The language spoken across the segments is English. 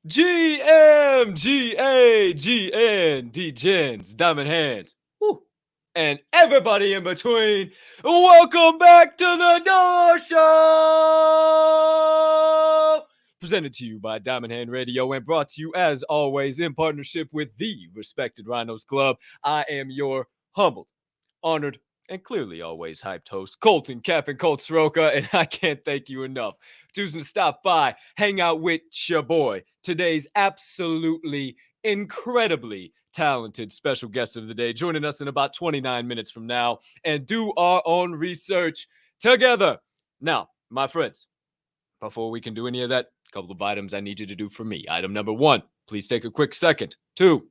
Degens, Diamond Hands, woo, and everybody in between. Welcome back to the Door Show! Presented to you by Diamond Hand Radio and brought to you, as always, in partnership with the Respected Rhinos Club. I am your humbled, honored, and clearly always hyped host, Colton Cap and Colt Soroka, and I can't thank you enough for choosing to stop by, hang out with your boy, today's absolutely incredibly talented special guest of the day, joining us in about 29 minutes from now, and do our own research together. Now, my friends, before we can do any of that, a couple of items I need you to do for me. Item number 1, please take a quick second. 2,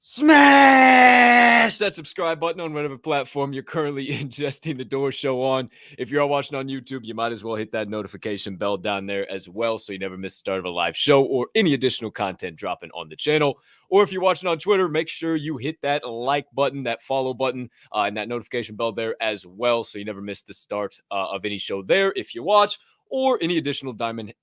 smash that subscribe button on whatever platform you're currently ingesting the Door Show on. If you're watching on YouTube, you might as well hit that notification bell down there as well so you never miss the start of a live show or any additional content dropping on the channel. Or if you're watching on Twitter, make sure you hit that like button, that follow button, and that notification bell there as well so you never miss the start of any show there if you watch, or any additional Diamond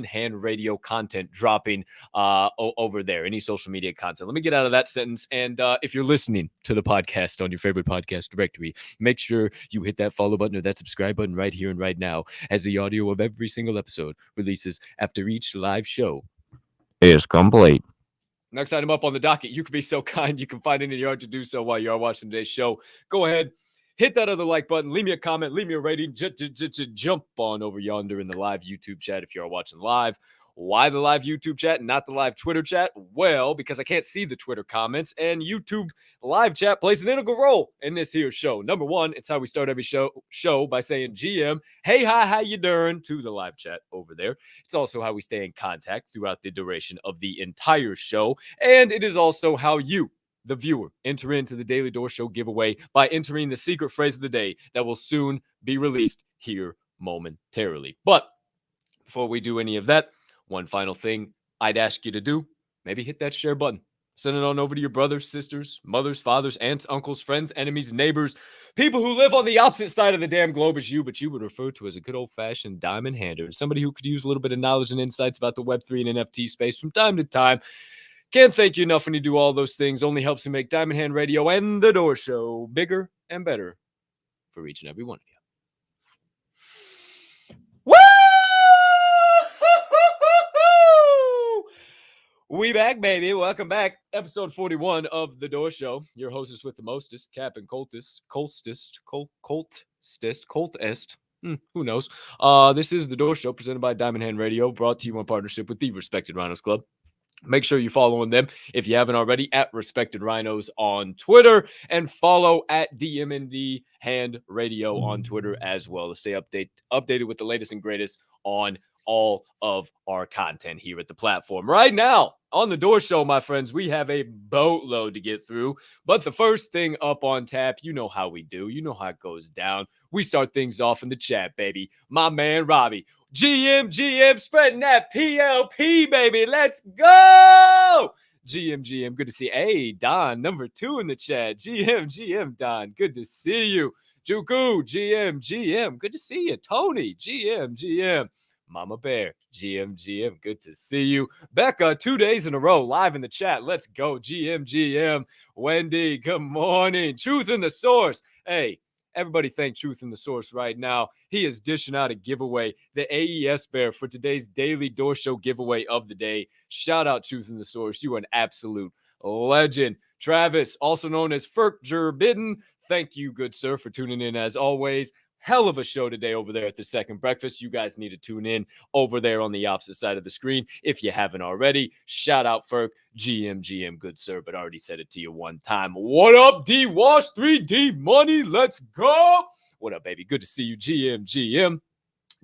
Hand Radio content dropping over there, any social media content. Let me get out of that sentence. And if you're listening to the podcast on your favorite podcast directory, make sure you hit that follow button or that subscribe button right here and right now, as the audio of every single episode releases after each live show is complete. Next item up on the docket, you could be so kind, you can find it in your heart to do so while you are watching today's show. Go ahead, hit that other like button, leave me a comment, leave me a rating, jump on over yonder in the live YouTube chat if you're watching live. Why the live YouTube chat and not the live Twitter chat? Well, because I can't see the Twitter comments, and YouTube live chat plays an integral role in this here show. Number 1, it's how we start every show by saying GM, hey, hi, how you doing, to the live chat over there. It's also how we stay in contact throughout the duration of the entire show, and it is also how you, the viewer, enter into the Daily Door Show giveaway by entering the secret phrase of the day that will soon be released here momentarily. But before we do any of that, one final thing I'd ask you to do, maybe hit that share button. Send it on over to your brothers, sisters, mothers, fathers, aunts, uncles, friends, enemies, neighbors, people who live on the opposite side of the damn globe as you, but you would refer to as a good old-fashioned diamond hander, somebody who could use a little bit of knowledge and insights about the Web3 and NFT space from time to time. Can't thank you enough when you do all those things. Only helps me make Diamond Hand Radio and the Door Show bigger and better for each and every one of you. Woo! We back, baby. Welcome back. Episode 41 of The Door Show. Your hostess with the mostest, Cap and Coltist. Who knows? This is The Door Show presented by Diamond Hand Radio, brought to you in partnership with the Respected Rhinos Club. Make sure you follow them if you haven't already at Respected Rhinos on Twitter, and follow at DMND Hand Radio on Twitter as well to stay updated with the latest and greatest on all of our content here at the platform. Right now on the Door Show, my friends, we have a boatload to get through, but the first thing up on tap, you know how we do. You know how it goes down. We start things off in the chat, baby. My man, Robbie. GM, spreading that PLP, baby. Let's go. GM, good to see you. Hey, Don, number 2 in the chat. GM, Don, good to see you. Juku, GM, good to see you. Tony, GM. Mama Bear, GM, good to see you. Becca, 2 days in a row, live in the chat. Let's go, GM. Wendy, good morning. Truth in the Source. Hey, everybody thank Truth in the Source right now. He is dishing out a giveaway, the AES Bear, for today's Daily Door Show giveaway of the day. Shout out Truth in the Source. You are an absolute legend. Travis, also known as Ferkjerbidden, thank you, good sir, for tuning in as always. Hell of a show today over there at the Second Breakfast. You guys need to tune in over there on the opposite side of the screen if you haven't already. Shout out Ferk, GM, good sir, but I already said it to you one time. What up, D-Wash 3D Money? Let's go. What up, baby? Good to see you, GM.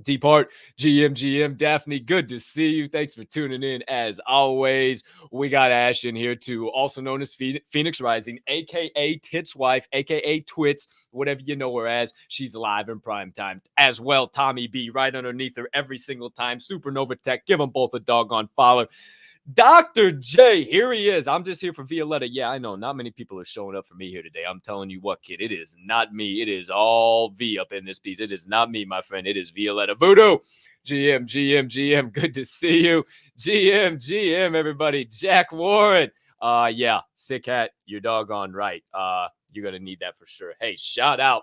Depart, GM, Daphne, good to see you. Thanks for tuning in as always. We got Ash in here too, also known as Phoenix Rising, aka Tits Wife, aka Twits, whatever you know her as. She's live in prime time as well. Tommy B right underneath her every single time. Supernova Tech, give them both a doggone follow. Dr. J, here he is. I'm just here for Violetta. Yeah, I know. Not many people are showing up for me here today. I'm telling you what, kid. It is not me. It is all V up in this piece. It is not me, my friend. It is Violetta Voodoo. GM. Good to see you. GM, everybody. Jack Warren. Yeah, sick hat. You're doggone right. You're going to need that for sure. Hey, shout out.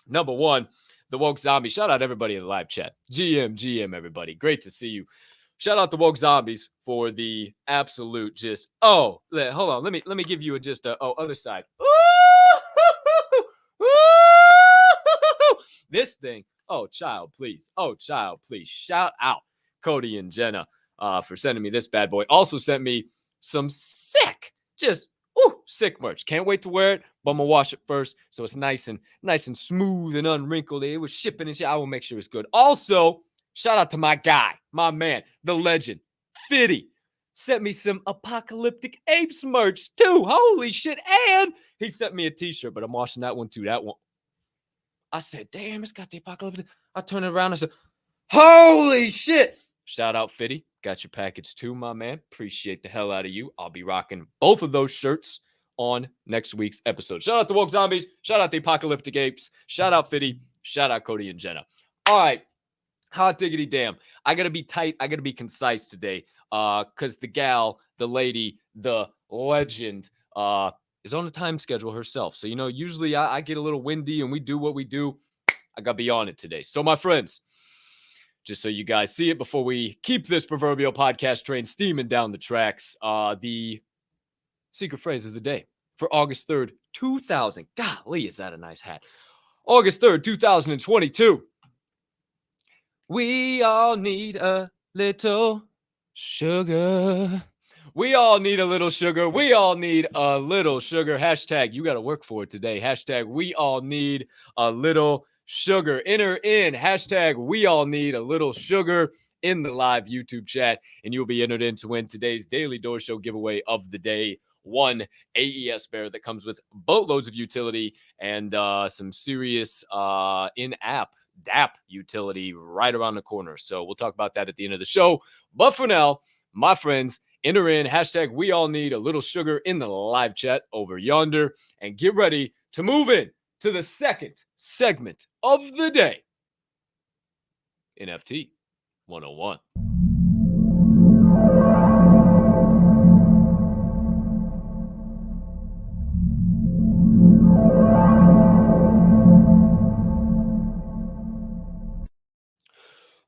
Number one, the Woke Zombie. Shout out everybody in the live chat. GM, everybody. Great to see you. Shout out the Woke Zombies for the absolute just, hold on. Let me give you other side. This thing. Oh, child, please. Shout out Cody and Jenna for sending me this bad boy. Also sent me some sick merch. Can't wait to wear it, but I'm gonna wash it first so it's nice and smooth and unwrinkled. It was shipping and shit. I will make sure it's good. Also, shout out to my guy, my man, the legend, Fitty. Sent me some Apocalyptic Apes merch too. Holy shit. And he sent me a t-shirt, but I'm washing that one too. That one. I said, damn, it's got the Apocalyptic. I turned it around and said, holy shit. Shout out Fitty. Got your package too, my man. Appreciate the hell out of you. I'll be rocking both of those shirts on next week's episode. Shout out the Woke Zombies. Shout out the Apocalyptic Apes. Shout out Fitty. Shout out Cody and Jenna. All right. Hot diggity damn. I got to be tight. I got to be concise today because the gal, the lady, the legend is on a time schedule herself. So, usually I get a little windy and we do what we do. I got to be on it today. So, my friends, just so you guys see it before we keep this proverbial podcast train steaming down the tracks, the secret phrase of the day for August 3rd, 2000. Golly, is that a nice hat? August 3rd, 2022. We all need a little sugar. We all need a little sugar. We all need a little sugar. Hashtag, you got to work for it today. Hashtag, we all need a little sugar. Enter in hashtag, we all need a little sugar in the live YouTube chat, and you'll be entered in to win today's Daily Door Show giveaway of the day. One AES bear that comes with boatloads of utility and some serious in-app DApp utility right around the corner. So we'll talk about that at the end of the show. But for now, my friends, enter in hashtag, we all need a little sugar in the live chat over yonder, and get ready to move in to the second segment of the day. NFT 101.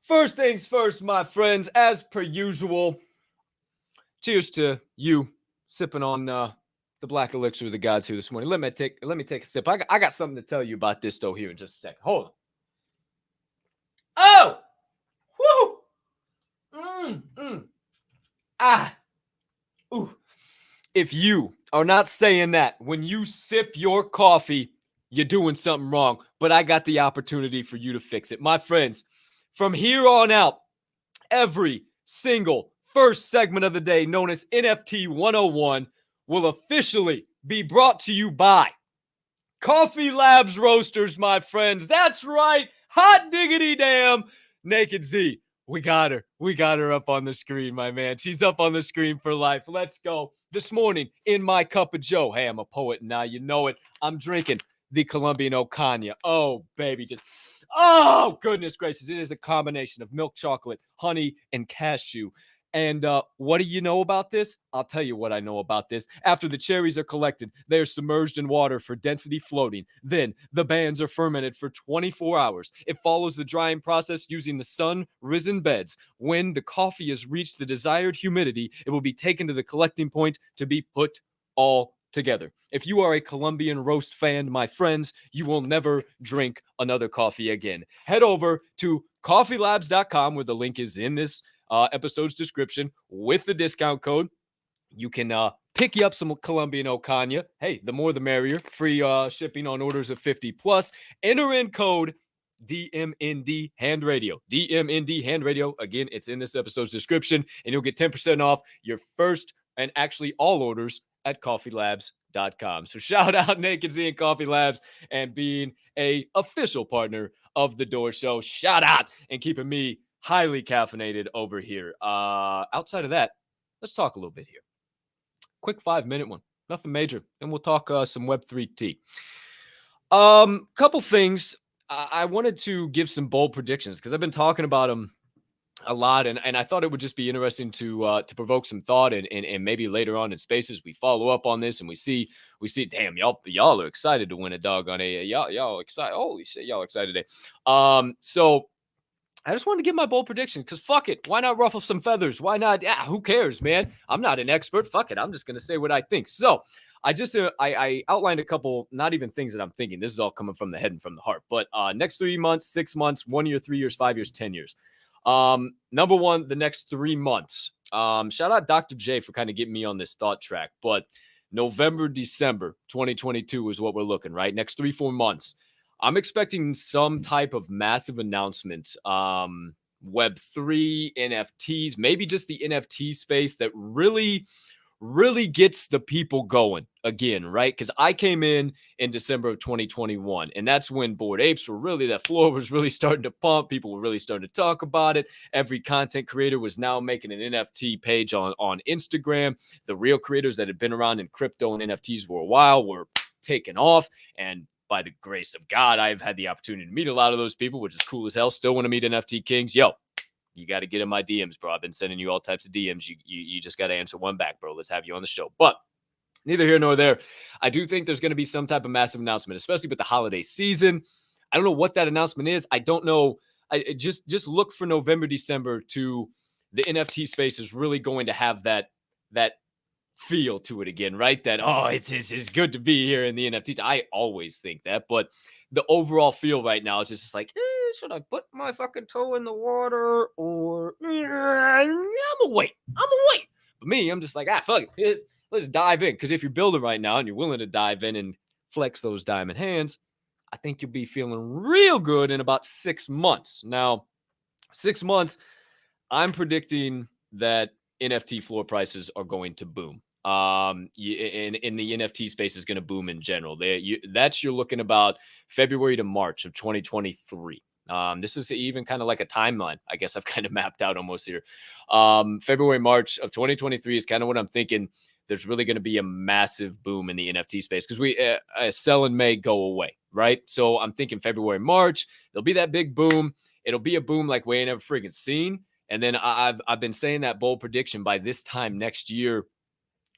First things first, my friends, as per usual, cheers to you sipping on the black elixir of the gods here this morning. Let me take a sip. I got something to tell you about this though here in just a second. Hold on. Oh! Woo! Ooh. If you are not saying that when you sip your coffee, you're doing something wrong. But I got the opportunity for you to fix it. My friends, from here on out, every single first segment of the day, known as NFT 101, will officially be brought to you by Coffee Labs Roasters, my friends. That's right. Hot diggity damn. Naked Z. We got her. We got her up on the screen, my man. She's up on the screen for life. Let's go. This morning, in my cup of joe. Hey, I'm a poet now. You know it. I'm drinking the Colombian Ocaña. Oh, baby. Oh, goodness gracious. It is a combination of milk chocolate, honey, and cashew. And what do you know about this? I'll tell you what I know about this. After the cherries are collected, they are submerged in water for density floating. Then the bands are fermented for 24 hours. It follows the drying process using the sun-risen beds. When the coffee has reached the desired humidity, it will be taken to the collecting point to be put all together. If you are a Colombian roast fan, my friends, you will never drink another coffee again. Head over to coffeelabs.com where the link is in this episode's description with the discount code. You can pick you up some Colombian Ocaña. Hey, the more the merrier. Free shipping on orders of 50 plus. Enter in code DMND Hand Radio. DMND Hand Radio. Again, it's in this episode's description, and you'll get 10% off your first and actually all orders at coffeelabs.com. So shout out Naked Z and Coffee Labs and being a official partner of the Door Show. Shout out and keeping me highly caffeinated over here. Outside of that, let's talk a little bit here. Quick 5-minute one, nothing major. Then we'll talk some Web3 tea. Couple things. I wanted to give some bold predictions because I've been talking about them a lot, and I thought it would just be interesting to provoke some thought, and maybe later on in spaces we follow up on this and we see damn, y'all are excited to win a dog on a y'all excited, holy shit, y'all excited today. So I just wanted to give my bold prediction because fuck it, why not ruffle some feathers? Why not? Yeah, who cares, man? I'm not an expert. Fuck it, I'm just gonna say what I think. So I just I outlined a couple, not even things that I'm thinking. This is all coming from the head and from the heart. But next 3 months, 6 months, 1 year, 3 years, 5 years, 10 years. Number one, the next 3 months. Shout out Dr. J for kind of getting me on this thought track. But November, December 2022 is what we're looking, right? Next 3-4 months. I'm expecting some type of massive announcement. Web3, NFTs, maybe just the NFT space that really gets the people going again, right? Because I came in December of 2021, and that's when Bored Apes were really, that floor was really starting to pump. People were really starting to talk about it. Every content creator was now making an NFT page on Instagram. The real creators that had been around in crypto and NFTs for a while were taking off, and by the grace of God, I've had the opportunity to meet a lot of those people, which is cool as hell. Still want to meet NFT Kings. Yo, you got to get in my DMs, bro. I've been sending you all types of DMs. You just got to answer one back, bro. Let's have you on the show. But neither here nor there. I do think there's going to be some type of massive announcement, especially with the holiday season. I don't know what that announcement is. I don't know. I just look for November, December to the NFT space is really going to have that feel to it again, right? That, oh, it's good to be here in the NFT. I always think that, but the overall feel right now is just like, should I put my fucking toe in the water or I'm gonna wait. But me, I'm just like, fuck it. Let's dive in. Because if you're building right now and you're willing to dive in and flex those diamond hands, I think you'll be feeling real good in about 6 months. Now, 6 months, I'm predicting that NFT floor prices are going to boom. In the NFT space is going to boom in general. You're looking about February to March of 2023. This is even kind of like a timeline, I guess I've kind of mapped out almost here. February, March of 2023 is kind of what I'm thinking. There's really going to be a massive boom in the NFT space because we sell in May, go away, right? So I'm thinking February, March, there'll be that big boom. It'll be a boom like we ain't ever freaking seen. And then I've been saying that bold prediction by this time next year,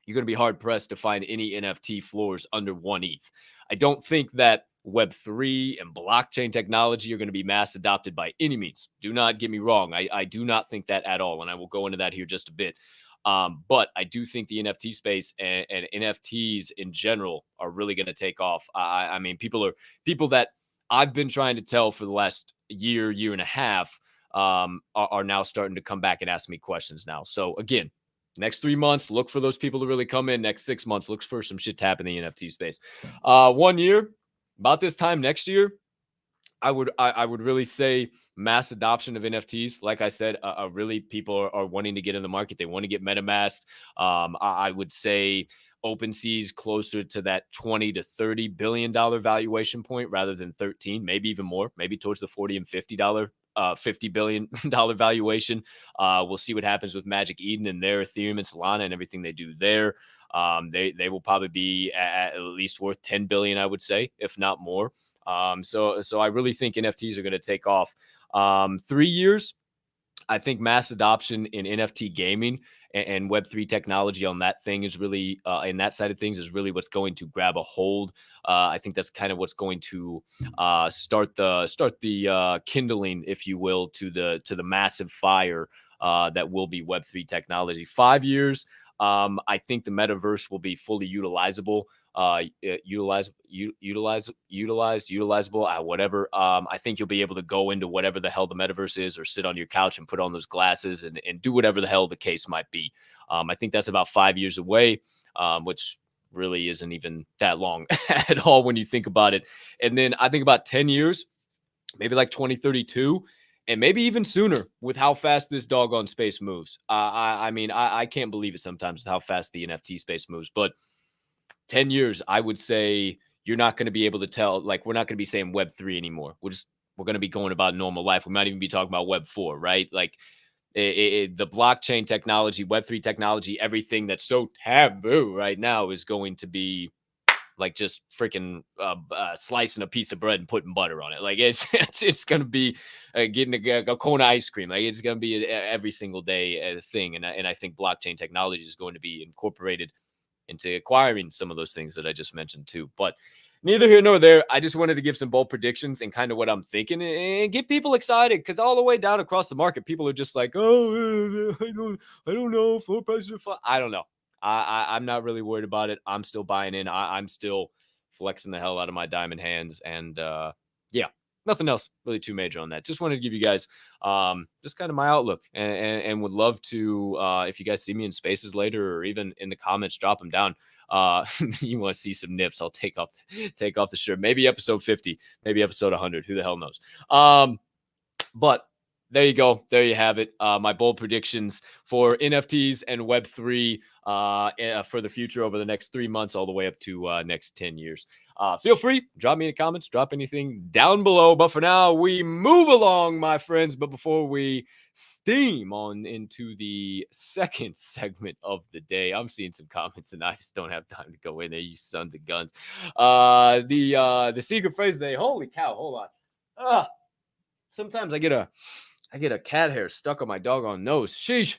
you're going to be hard pressed to find any NFT floors under 1 ETH. I don't think that Web3 and blockchain technology are going to be mass adopted by any means. Do not get me wrong. I do not think that at all. And I will go into that here just a bit. But I do think the NFT space and NFTs in general are really going to take off. I mean, people that I've been trying to tell for the last year and a half are now starting to come back and ask me questions now. So again, next 3 months, look for those people to really come in. Next 6 months, look for some shit to happen in the NFT space. 1 year, about this time next year, I would really say mass adoption of NFTs. Like I said, really people are wanting to get in the market. They want to get MetaMasked. I would say OpenSea's closer to that $20 to $30 billion valuation point rather than 13, maybe even more, maybe towards the $40 and $50 billion valuation. We'll see what happens with Magic Eden and their Ethereum and Solana and everything they do there. They will probably be at least worth 10 billion, I would say, if not more. So I really think NFTs are going to take off. 3 years, I think mass adoption in NFT gaming and Web3 technology on that thing is really, in that side of things, is really what's going to grab a hold. I think that's kind of what's going to start the kindling, if you will, to the massive fire that will be Web3 technology. 5 years, I think the metaverse will be fully utilizable. Utilizable, whatever. I think you'll be able to go into whatever the hell the metaverse is, or sit on your couch and put on those glasses and do whatever the hell the case might be. I think that's about 5 years away, which really isn't even that long at all when you think about it. And then I think about 10 years, maybe like 2032, and maybe even sooner with how fast this doggone space moves. I mean, I can't believe it sometimes with how fast the NFT space moves, but 10 years, I would say you're not going to be able to tell, like, we're not going to be saying Web3 anymore. We're going to be going about normal life. We might even be talking about Web4, right? Like, The blockchain technology, Web3 technology, everything that's so taboo right now is going to be like just freaking slicing a piece of bread and putting butter on it. Like it's going to be getting a cone of ice cream. Like it's going to be every single day thing. And I think blockchain technology is going to be incorporated into acquiring some of those things that I just mentioned too. But neither here nor there. I just wanted to give some bold predictions and kind of what I'm thinking and get people excited, because all the way down across the market, people are just like, oh, I don't know, floor prices are fine. I don't know. I'm not really worried about it. I'm still buying in. I'm still flexing the hell out of my diamond hands, and yeah, nothing else really too major on that. Just wanted to give you guys just kind of my outlook, and would love to if you guys see me in spaces later or even in the comments, drop them down. You want to see some nips, I'll take off the shirt. Maybe episode 50, maybe episode 100, who the hell knows. But there you go. There you have it. My bold predictions for NFTs and Web3 for the future over the next 3 months, all the way up to next 10 years. Feel free, drop me in the comments, drop anything down below. But for now, we move along, my friends. But before we steam on into the second segment of the day, I'm seeing some comments and I just don't have time to go in there, you sons of guns. The secret phrase of the day. Holy cow, hold on. Sometimes I get a cat hair stuck on my doggone nose. Sheesh.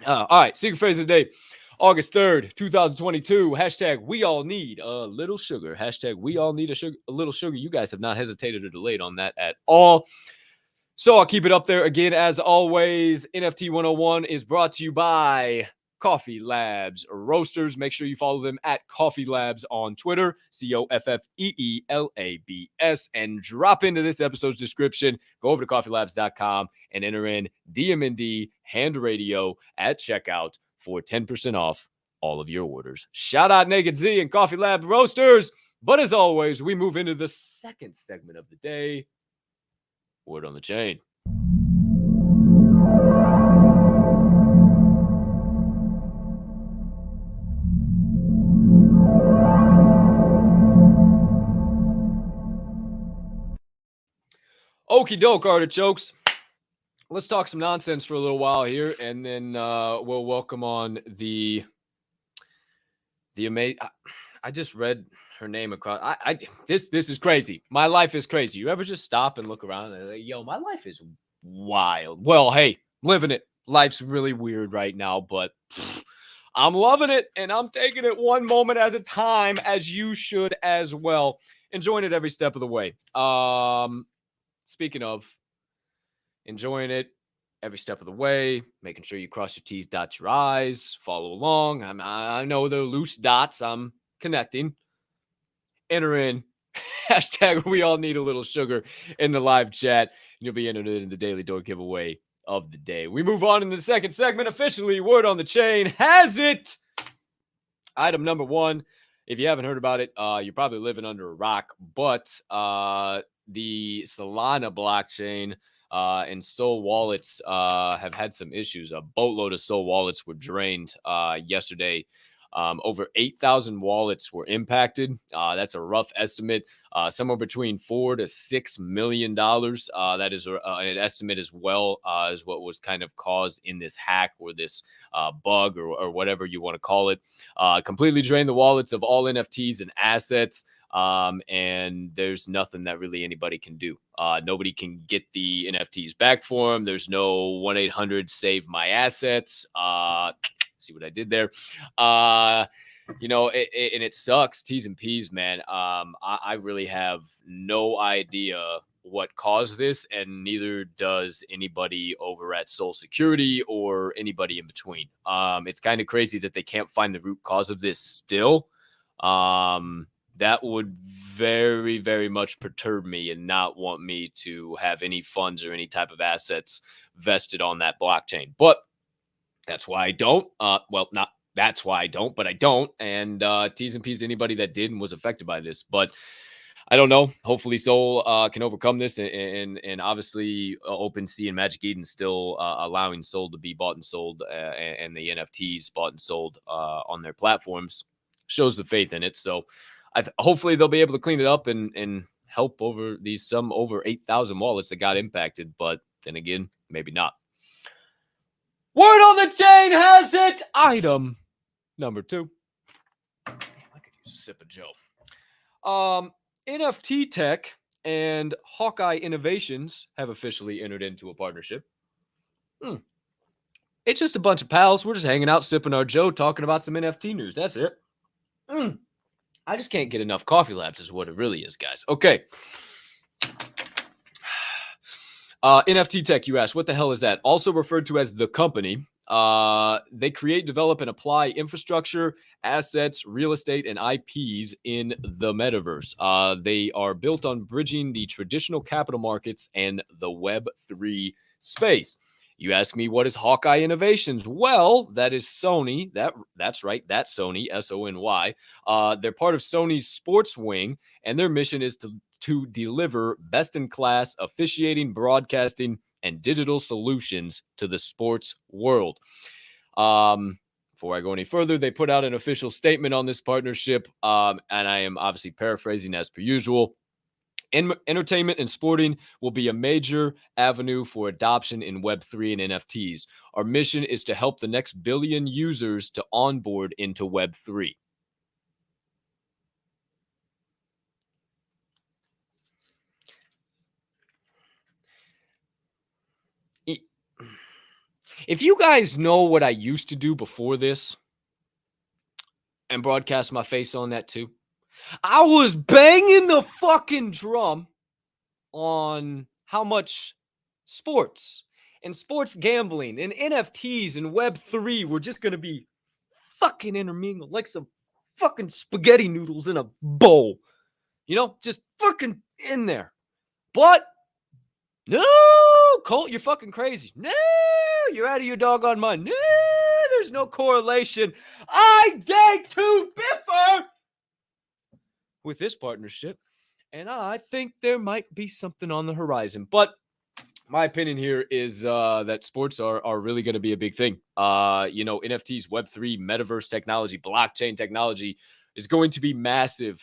All right, secret phrase of the day. August 3rd, 2022. Hashtag we all need a little sugar. Hashtag we all need a little sugar. You guys have not hesitated or delayed on that at all. So I'll keep it up there. Again, as always, NFT 101 is brought to you by Coffee Labs Roasters. Make sure you follow them at Coffee Labs on Twitter, COFFEELABS, and drop into this episode's description. Go over to coffeelabs.com and enter in DMND Hand Radio at checkout for 10% off all of your orders. Shout out Naked Z and Coffee Lab Roasters. But as always, we move into the second segment of the day. Word on the chain. Okie doke, artichokes. Let's talk some nonsense for a little while here, and then we'll welcome on the amazing. I just read her name across. This is crazy. My life is crazy. You ever just stop and look around and like, yo, my life is wild. Well, hey, living it. Life's really weird right now, but I'm loving it, and I'm taking it one moment at a time, as you should as well. Enjoying it every step of the way. Speaking of enjoying it every step of the way, making sure you cross your T's, dot your I's, follow along. I know they're loose dots. I'm connecting. Enter in hashtag we all need a little sugar in the live chat. You'll be entered in the daily door giveaway of the day. We move on in the second segment. Officially, word on the chain has it. Item number one. If you haven't heard about it, you're probably living under a rock. But the Solana blockchain and Sol wallets have had some issues. A boatload of Sol wallets were drained yesterday. Over 8,000 wallets were impacted. That's a rough estimate. Somewhere between $4 to $6 million. That is an estimate as well as what was kind of caused in this hack or this bug or whatever you want to call it. Completely drained the wallets of all NFTs and assets. And there's nothing that really anybody can do. Nobody can get the NFTs back for them. There's no 1-800 save my assets. See what I did there. And it sucks. T's and P's, man. I really have no idea what caused this, and neither does anybody over at Sol Security or anybody in between. It's kind of crazy that they can't find the root cause of this still. That would very, very much perturb me and not want me to have any funds or any type of assets vested on that blockchain. But that's why I don't. Not that's why I don't, but I don't. And T's and P's to anybody that did and was affected by this. But I don't know. Hopefully Sol can overcome this. And obviously OpenSea and Magic Eden still allowing Sol to be bought and sold and the NFTs bought and sold on their platforms shows the faith in it. So hopefully they'll be able to clean it up and help over over 8,000 wallets that got impacted. But then again, maybe not. Word on the chain has it. Item number 2. I could use a sip of Joe. NFT Tech and Hawkeye Innovations have officially entered into a partnership. It's just a bunch of pals. We're just hanging out, sipping our Joe, talking about some NFT news. That's it. I just can't get enough coffee labs is what it really is, guys. Okay. NFT Tech, you asked, what the hell is that? Also referred to as the company. They create, develop, and apply infrastructure, assets, real estate, and IPs in the metaverse. They are built on bridging the traditional capital markets and the Web3 space. You ask me, what is Hawkeye Innovations? Well, that is Sony. That's right. That's Sony, Sony. They're part of Sony's sports wing, and their mission is to deliver best-in-class officiating, broadcasting, and digital solutions to the sports world. Before I go any further, they put out an official statement on this partnership, and I am obviously paraphrasing as per usual. Entertainment and sporting will be a major avenue for adoption in Web3 and NFTs. Our mission is to help the next billion users to onboard into Web3. If you guys know what I used to do before this and broadcast my face on that too, I was banging the fucking drum on how much sports and sports gambling and NFTs and Web3 were just going to be fucking intermingled like some fucking spaghetti noodles in a bowl. You know, just fucking in there. But no, Colt, you're fucking crazy. No, you're out of your doggone mind. No, there's no correlation. I beg to differ with this partnership, and I think there might be something on the horizon. But my opinion here is that sports are really going to be a big thing. NFTs, Web3, metaverse technology, blockchain technology is going to be massive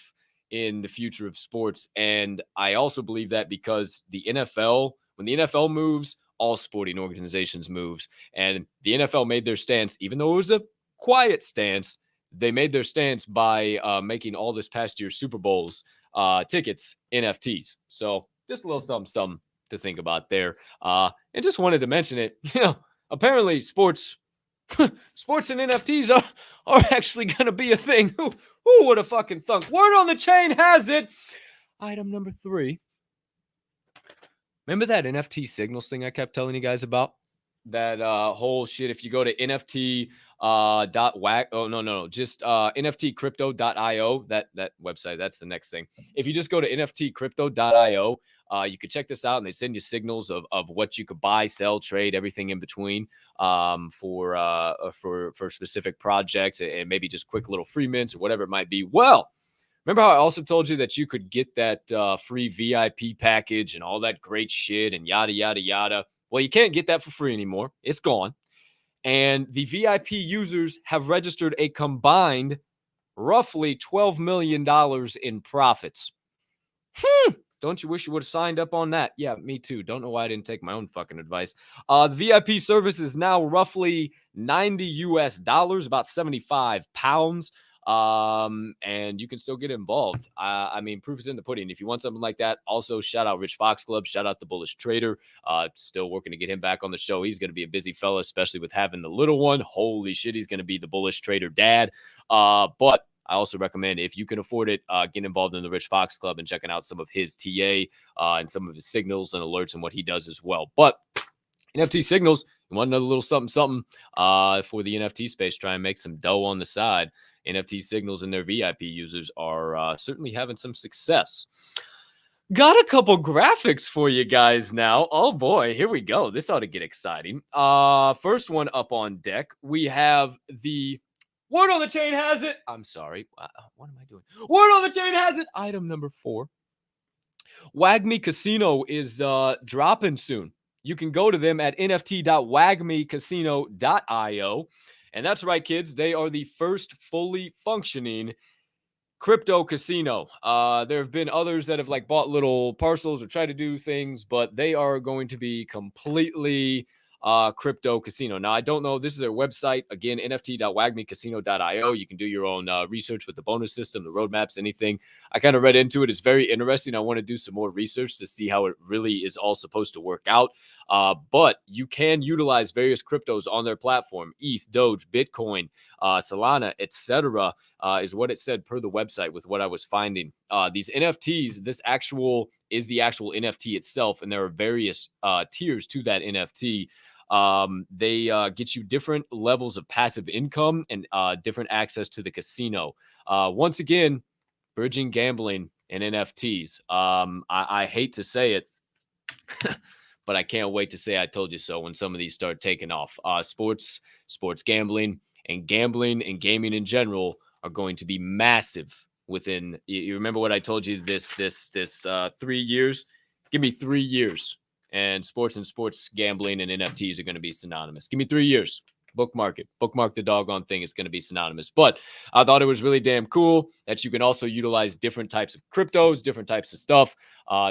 in the future of sports. And I also believe that because the NFL, when the NFL moves, all sporting organizations moves. And the NFL made their stance, even though it was a quiet stance, they made their stance by making all this past year's Super Bowls tickets NFTs. So just a little something to think about there. And just wanted to mention it. Apparently sports and NFTs are actually going to be a thing. Who would have fucking thunk? Word on the chain has it. Item number 3. Remember that NFT signals thing I kept telling you guys about? That whole shit. If you go to NFT NFTcrypto.io, that website, that's the next thing. If you just go to NFTcrypto.io, you could check this out, and they send you signals of what you could buy, sell, trade, everything in between for specific projects, and maybe just quick little free mints or whatever it might be. Well, remember how I also told you that you could get that free VIP package and all that great shit and yada, yada, yada? Well, you can't get that for free anymore. It's gone. And the VIP users have registered a combined roughly $12 million in profits. Don't you wish you would have signed up on that? Yeah, me too. Don't know why I didn't take my own fucking advice. The VIP service is now roughly $90 US, about 75 pounds. And you can still get involved. I mean, proof is in the pudding. If you want something like that, also shout out Rich Fox Club, shout out the Bullish Trader. Still working to get him back on the show. He's going to be a busy fella, especially with having the little one. Holy shit, he's going to be the Bullish Trader dad. But I also recommend, if you can afford it, get involved in the Rich Fox Club and checking out some of his TA and some of his signals and alerts and what he does as well. But NFT signals, you want another little something for the NFT space, try and make some dough on the side. NFT signals and their VIP users are certainly having some success. Got a couple graphics for you guys now. Oh boy, here we go. This ought to get exciting. First one up on deck, we have the word on the chain has it. I'm sorry. What am I doing? Word on the chain has it. Item number 4. WAGMI Casino is dropping soon. You can go to them at nft.wagmicasino.io. And that's right, kids. They are the first fully functioning crypto casino. There have been others that have bought little parcels or tried to do things, but they are going to be completely crypto casino. Now, I don't know. This is their website. Again, nft.wagmecasino.io. You can do your own research with the bonus system, the roadmaps, anything. I kind of read into it. It's very interesting. I want to do some more research to see how it really is all supposed to work out. But you can utilize various cryptos on their platform: ETH, Doge, Bitcoin, Solana, etc. Is what it said per the website with what I was finding. These NFTs, this is the actual NFT itself, and there are various tiers to that NFT. They get you different levels of passive income and different access to the casino. Once again, bridging gambling and NFTs. I hate to say it, but I can't wait to say I told you so when some of these start taking off. Sports gambling and gaming in general are going to be massive within. You remember what I told you? This 3 years. Give me 3 years, and sports gambling and NFTs are going to be synonymous. Give me 3 years. Bookmark it. Bookmark the doggone thing. It's going to be synonymous. But I thought it was really damn cool that you can also utilize different types of cryptos, different types of stuff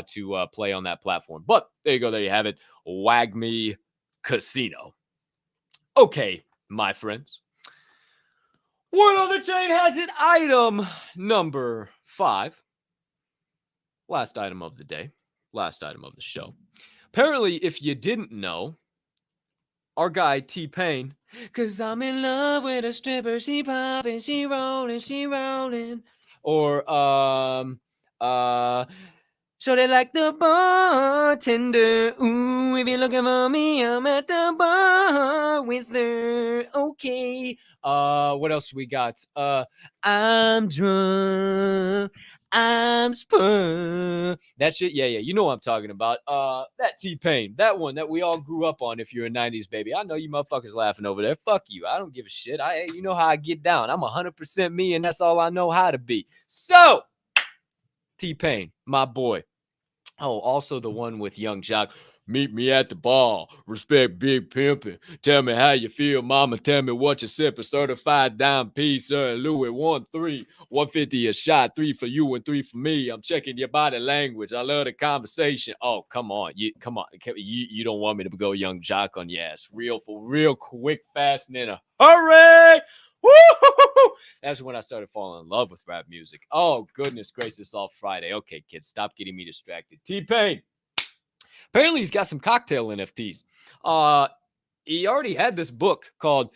to play on that platform. But there you go. There you have it. WAGME Casino. Okay, my friends. What other chain has it? Item number 5. Last item of the day. Last item of the show. Apparently, if you didn't know, our guy T-Pain, 'cause I'm in love with a stripper, she popping, she rolling. Or so they like the bartender. Ooh, if you're looking for me, I'm at the bar with her. Okay. What else we got? I'm drunk. I'm sprung. That shit, yeah. You know what I'm talking about. That T-Pain, that one that we all grew up on. If you're a '90s baby, I know you motherfuckers laughing over there. Fuck you. I don't give a shit. You know how I get down. I'm 100% me, and that's all I know how to be. So, T-Pain, my boy. Oh, also the one with Young Jock. Meet me at the bar. Respect Big Pimpin'. Tell me how you feel, mama. Tell me what you sippin'. Certified dime piece, sir. Louis 1-3. 150 a shot. 3 for you and 3 for me. I'm checking your body language. I love the conversation. Oh, come on. You don't want me to go Young Jock on your ass. Real quick, fast, and in a hurry. Woo! That's when I started falling in love with rap music. Oh, goodness gracious, it's all Friday. Okay, kids, stop getting me distracted. T-Pain. Apparently, he's got some cocktail NFTs. He already had this book called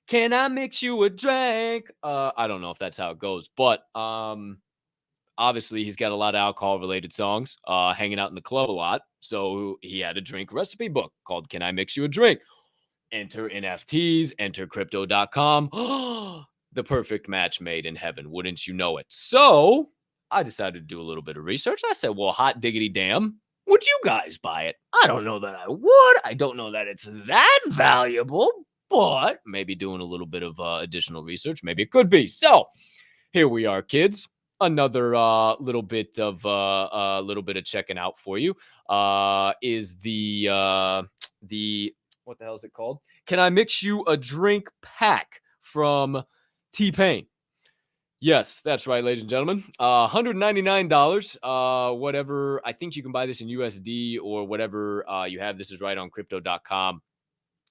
Can I Mix You a Drink? I don't know if that's how it goes, but obviously, he's got a lot of alcohol-related songs, hanging out in the club a lot. So he had a drink recipe book called Can I Mix You a Drink? Enter NFTs, enter crypto.com. The perfect match made in heaven. Wouldn't you know it? So I decided to do a little bit of research. I said, well, hot diggity damn, would you guys buy it? I don't know that I would. I don't know that it's that valuable, but maybe doing a little bit of additional research, maybe it could be. So here we are, kids. Another little bit of checking out for you is the what the hell is it called? Can I Mix You a Drink pack from T-Pain? Yes, that's right, ladies and gentlemen. $199. Whatever. I think you can buy this in USD or whatever you have. This is right on crypto.com.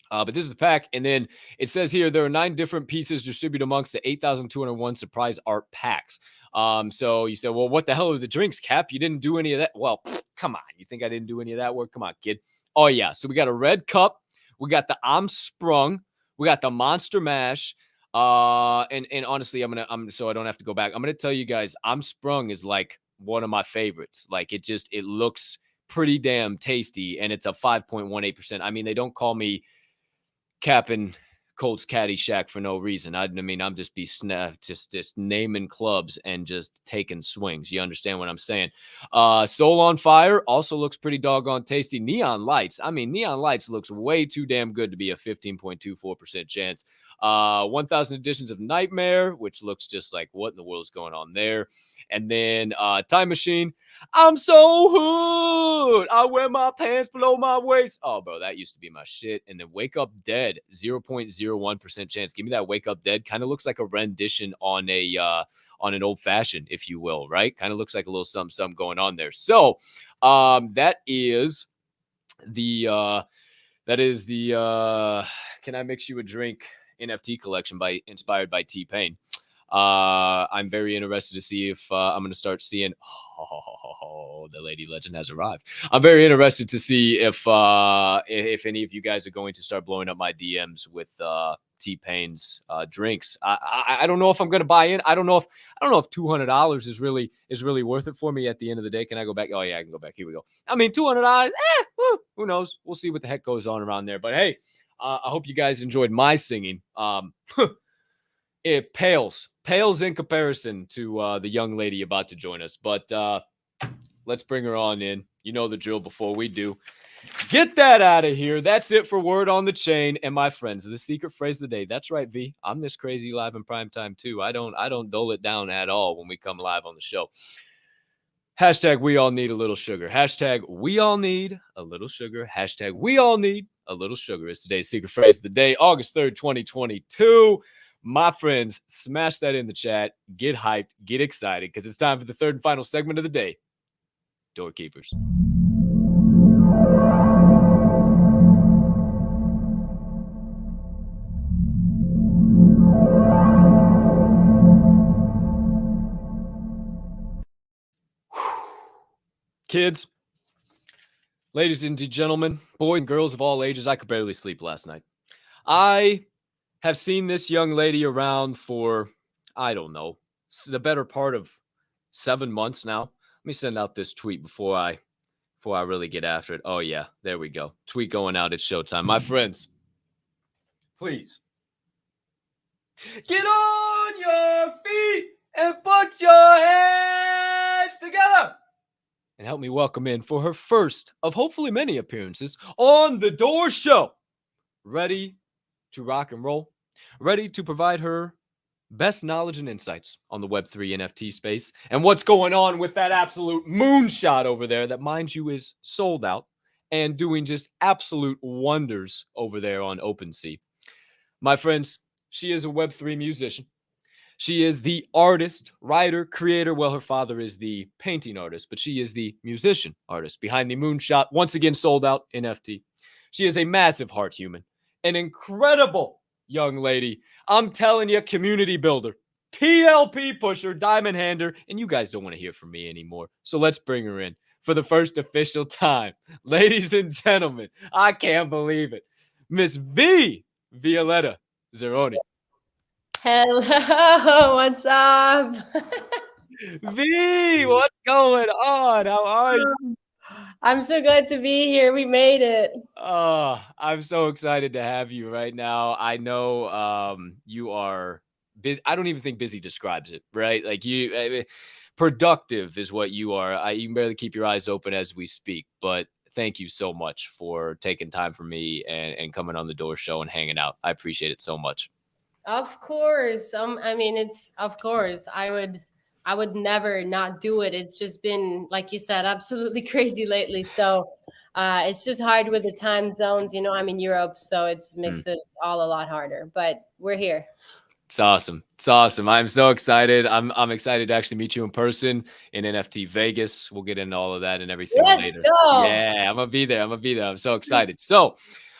But this is the pack. And then it says here there are 9 different pieces distributed amongst the 8,201 surprise art packs. So you said, well, what the hell are the drinks, Cap? You didn't do any of that. Well, come on. You think I didn't do any of that work? Come on, kid. Oh, yeah. So we got a red cup. We got the I'm Sprung. We got the Monster Mash. And honestly, so I don't have to go back. I'm gonna tell you guys, I'm Sprung is like one of my favorites. Like it looks pretty damn tasty, and it's a 5.18%. I mean, they don't call me Cap'n Colts Caddyshack for no reason. I mean, I'm just just naming clubs and just taking swings. You understand what I'm saying? Soul on Fire also looks pretty doggone tasty. Neon Lights. I mean, Neon Lights looks way too damn good to be a 15.24% chance. 1,000 editions of Nightmare, which looks just like what in the world is going on there. And then Time Machine. I'm so hood. I wear my pants below my waist. Oh, bro, that used to be my shit. And then Wake Up Dead, 0.01% chance. Give me that Wake Up Dead. Kind of looks like a rendition on an old fashioned, if you will, right? Kind of looks like a little something going on there. So that is the That is the Can I Mix You a Drink NFT Collection inspired by T-Pain. I'm very interested to see if I'm going to start seeing. Oh, the lady legend has arrived. I'm very interested to see if any of you guys are going to start blowing up my DMs with T-Pain's drinks. I don't know if I'm going to buy in. I don't know if $200 is really worth it for me at the end of the day. Can I go back? Oh yeah, I can go back. Here we go. I mean, $200. Who knows? We'll see what the heck goes on around there. But hey, I hope you guys enjoyed my singing. It pales in comparison to the young lady about to join us. But let's bring her on in. You know the drill. Before we do, get that out of here. That's it for Word on the Chain. And my friends, the secret phrase of the day. That's right, V. I'm this crazy live in prime time too. I don't dull it down at all when we come live on the show. Hashtag we all need a little sugar. Hashtag we all need a little sugar. Hashtag we all need a little sugar is today's secret phrase of the day, August 3rd, 2022. My friends, smash that in the chat. Get hyped. Get excited because it's time for the third and final segment of the day. Doorkeepers. Kids, ladies and gentlemen, boys and girls of all ages, I could barely sleep last night. I have seen this young lady around for, I don't know, the better part of 7 months now. Let me send out this tweet before I really get after it. Oh yeah, there we go. Tweet going out. It's showtime. My friends, please get on your feet and put your hands together and help me welcome in for her first of hopefully many appearances on the Door Show. Ready to rock and roll, ready to provide her best knowledge and insights on the Web3 NFT space and what's going on with that absolute moonshot over there that, mind you, is sold out and doing just absolute wonders over there on OpenSea. My friends, she is a Web3 musician. She is the artist, writer, creator. Well, her father is the painting artist, but she is the musician artist behind the Moonshot, once again sold out NFT. She is a massive heart human, an incredible young lady. I'm telling you, community builder, PLP pusher, diamond hander, and you guys don't want to hear from me anymore. So let's bring her in for the first official time. Ladies and gentlemen, I can't believe it. Miss Violetta Zironi. Hello, what's up? V, what's going on? How are you? I'm so glad to be here. We made it. Oh, I'm so excited to have you right now. I know you are busy. I don't even think busy describes it, right? Like productive is what you are. You can barely keep your eyes open as we speak, but thank you so much for taking time for me and coming on the Door Show and hanging out. I appreciate it so much. Of course. I mean, it's of course. I would never not do it. It's just been, like you said, absolutely crazy lately. So it's just hard with the time zones. You know, I'm in Europe, so it makes it all a lot harder. But we're here. It's awesome. It's awesome. I'm so excited. I'm excited to actually meet you in person in NFT Vegas. We'll get into all of that and everything later. Go. Yeah, I'm gonna be there. I'm so excited. So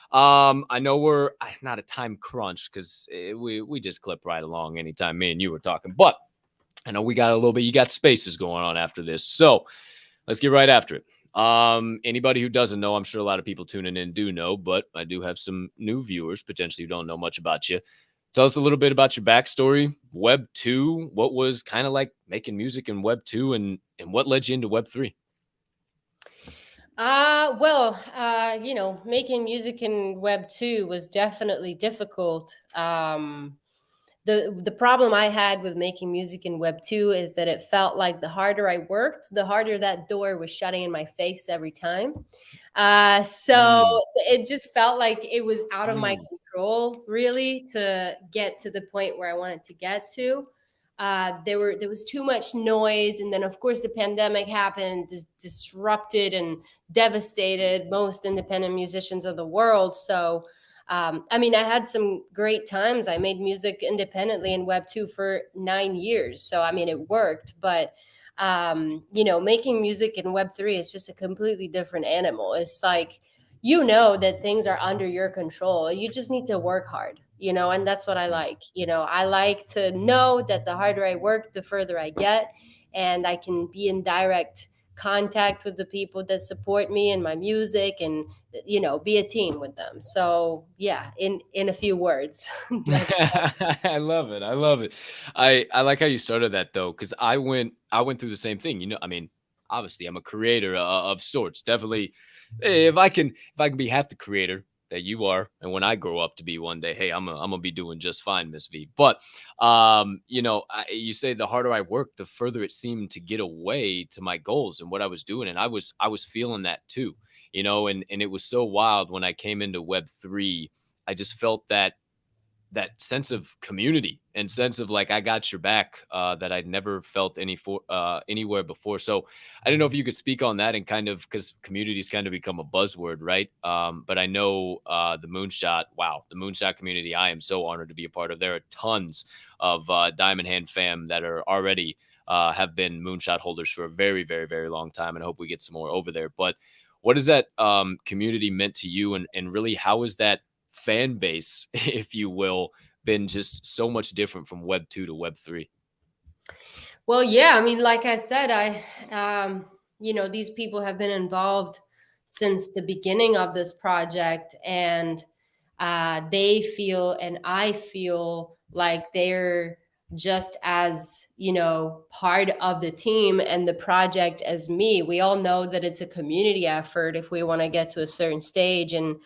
I know we're not a time crunch because we just clip right along anytime me and you were talking, but I know we got a little bit. You got spaces going on after this, so let's get right after it. Anybody who doesn't know, I'm sure a lot of people tuning in do know, but I do have some new viewers potentially who don't know much about you. Tell us a little bit about your backstory, Web2. What was kind of like making music in Web2, and what led you into Web3? You know, making music in Web2 was definitely difficult. The problem I had with making music in Web2 is that it felt like the harder I worked, the harder that door was shutting in my face every time. So it just felt like it was out of my control, really, to get to the point where I wanted to get to. There was too much noise, and then of course the pandemic happened, disrupted and devastated most independent musicians of the world. So I mean, I had some great times. I made music independently in Web2 for 9 years. So, I mean, it worked. But, you know, making music in Web3 is just a completely different animal. It's like you know that things are under your control. You just need to work hard, and that's what I Mm. like. I like to know that the harder I work, the further I get, and I can be in direct contact with the people that support me and my music, and be a team with them. So yeah, in a few words. that's I love it. I love it. I like how you started that though, because I went through the same thing. I mean, obviously I'm a creator of sorts. Definitely, if I can be half the creator that you are, and when I grow up to be one day, hey, I'm gonna be doing just fine, Miss V. But you say the harder I work, the further it seemed to get away to my goals and what I was doing, and I was feeling that too. And it was so wild when I came into Web3. I just felt that sense of community and sense of like I got your back, that I'd never felt anywhere before. So I don't know if you could speak on that, and kind of, because communities kind of become a buzzword, right? But I know the Moonshot, wow, the Moonshot community. I am so honored to be a part of. There are tons of Diamond Hand fam that are already have been Moonshot holders for a very, very, very long time, and I hope we get some more over there. But what has that community meant to you, and really how is that fan base, if you will, been just so much different from Web 2 to Web 3? Well, yeah, I mean, like I said, these people have been involved since the beginning of this project, and they feel, and I feel like they're just as, part of the team and the project as me. We all know that it's a community effort if we want to get to a certain stage. And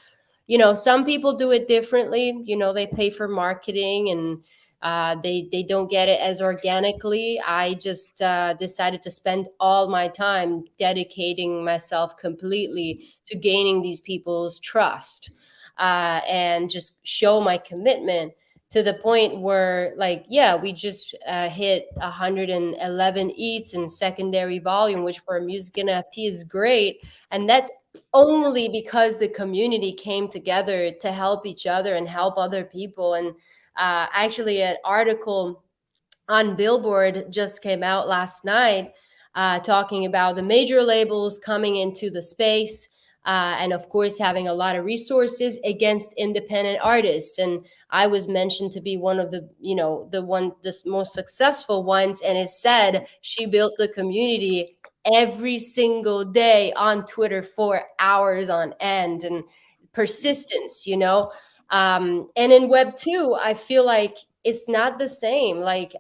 some people do it differently. They pay for marketing, and they don't get it as organically. I just decided to spend all my time dedicating myself completely to gaining these people's trust, and just show my commitment to the point where, like, yeah, we just hit 111 ETH in secondary volume, which for a music NFT is great. And that's only because the community came together to help each other and help other people. And actually, an article on Billboard just came out last night, talking about the major labels coming into the space, and of course having a lot of resources against independent artists. And I was mentioned to be one of the most successful ones. And it said she built the community every single day on Twitter for hours on end, and persistence. And in Web 2, I feel like it's not the same. Like,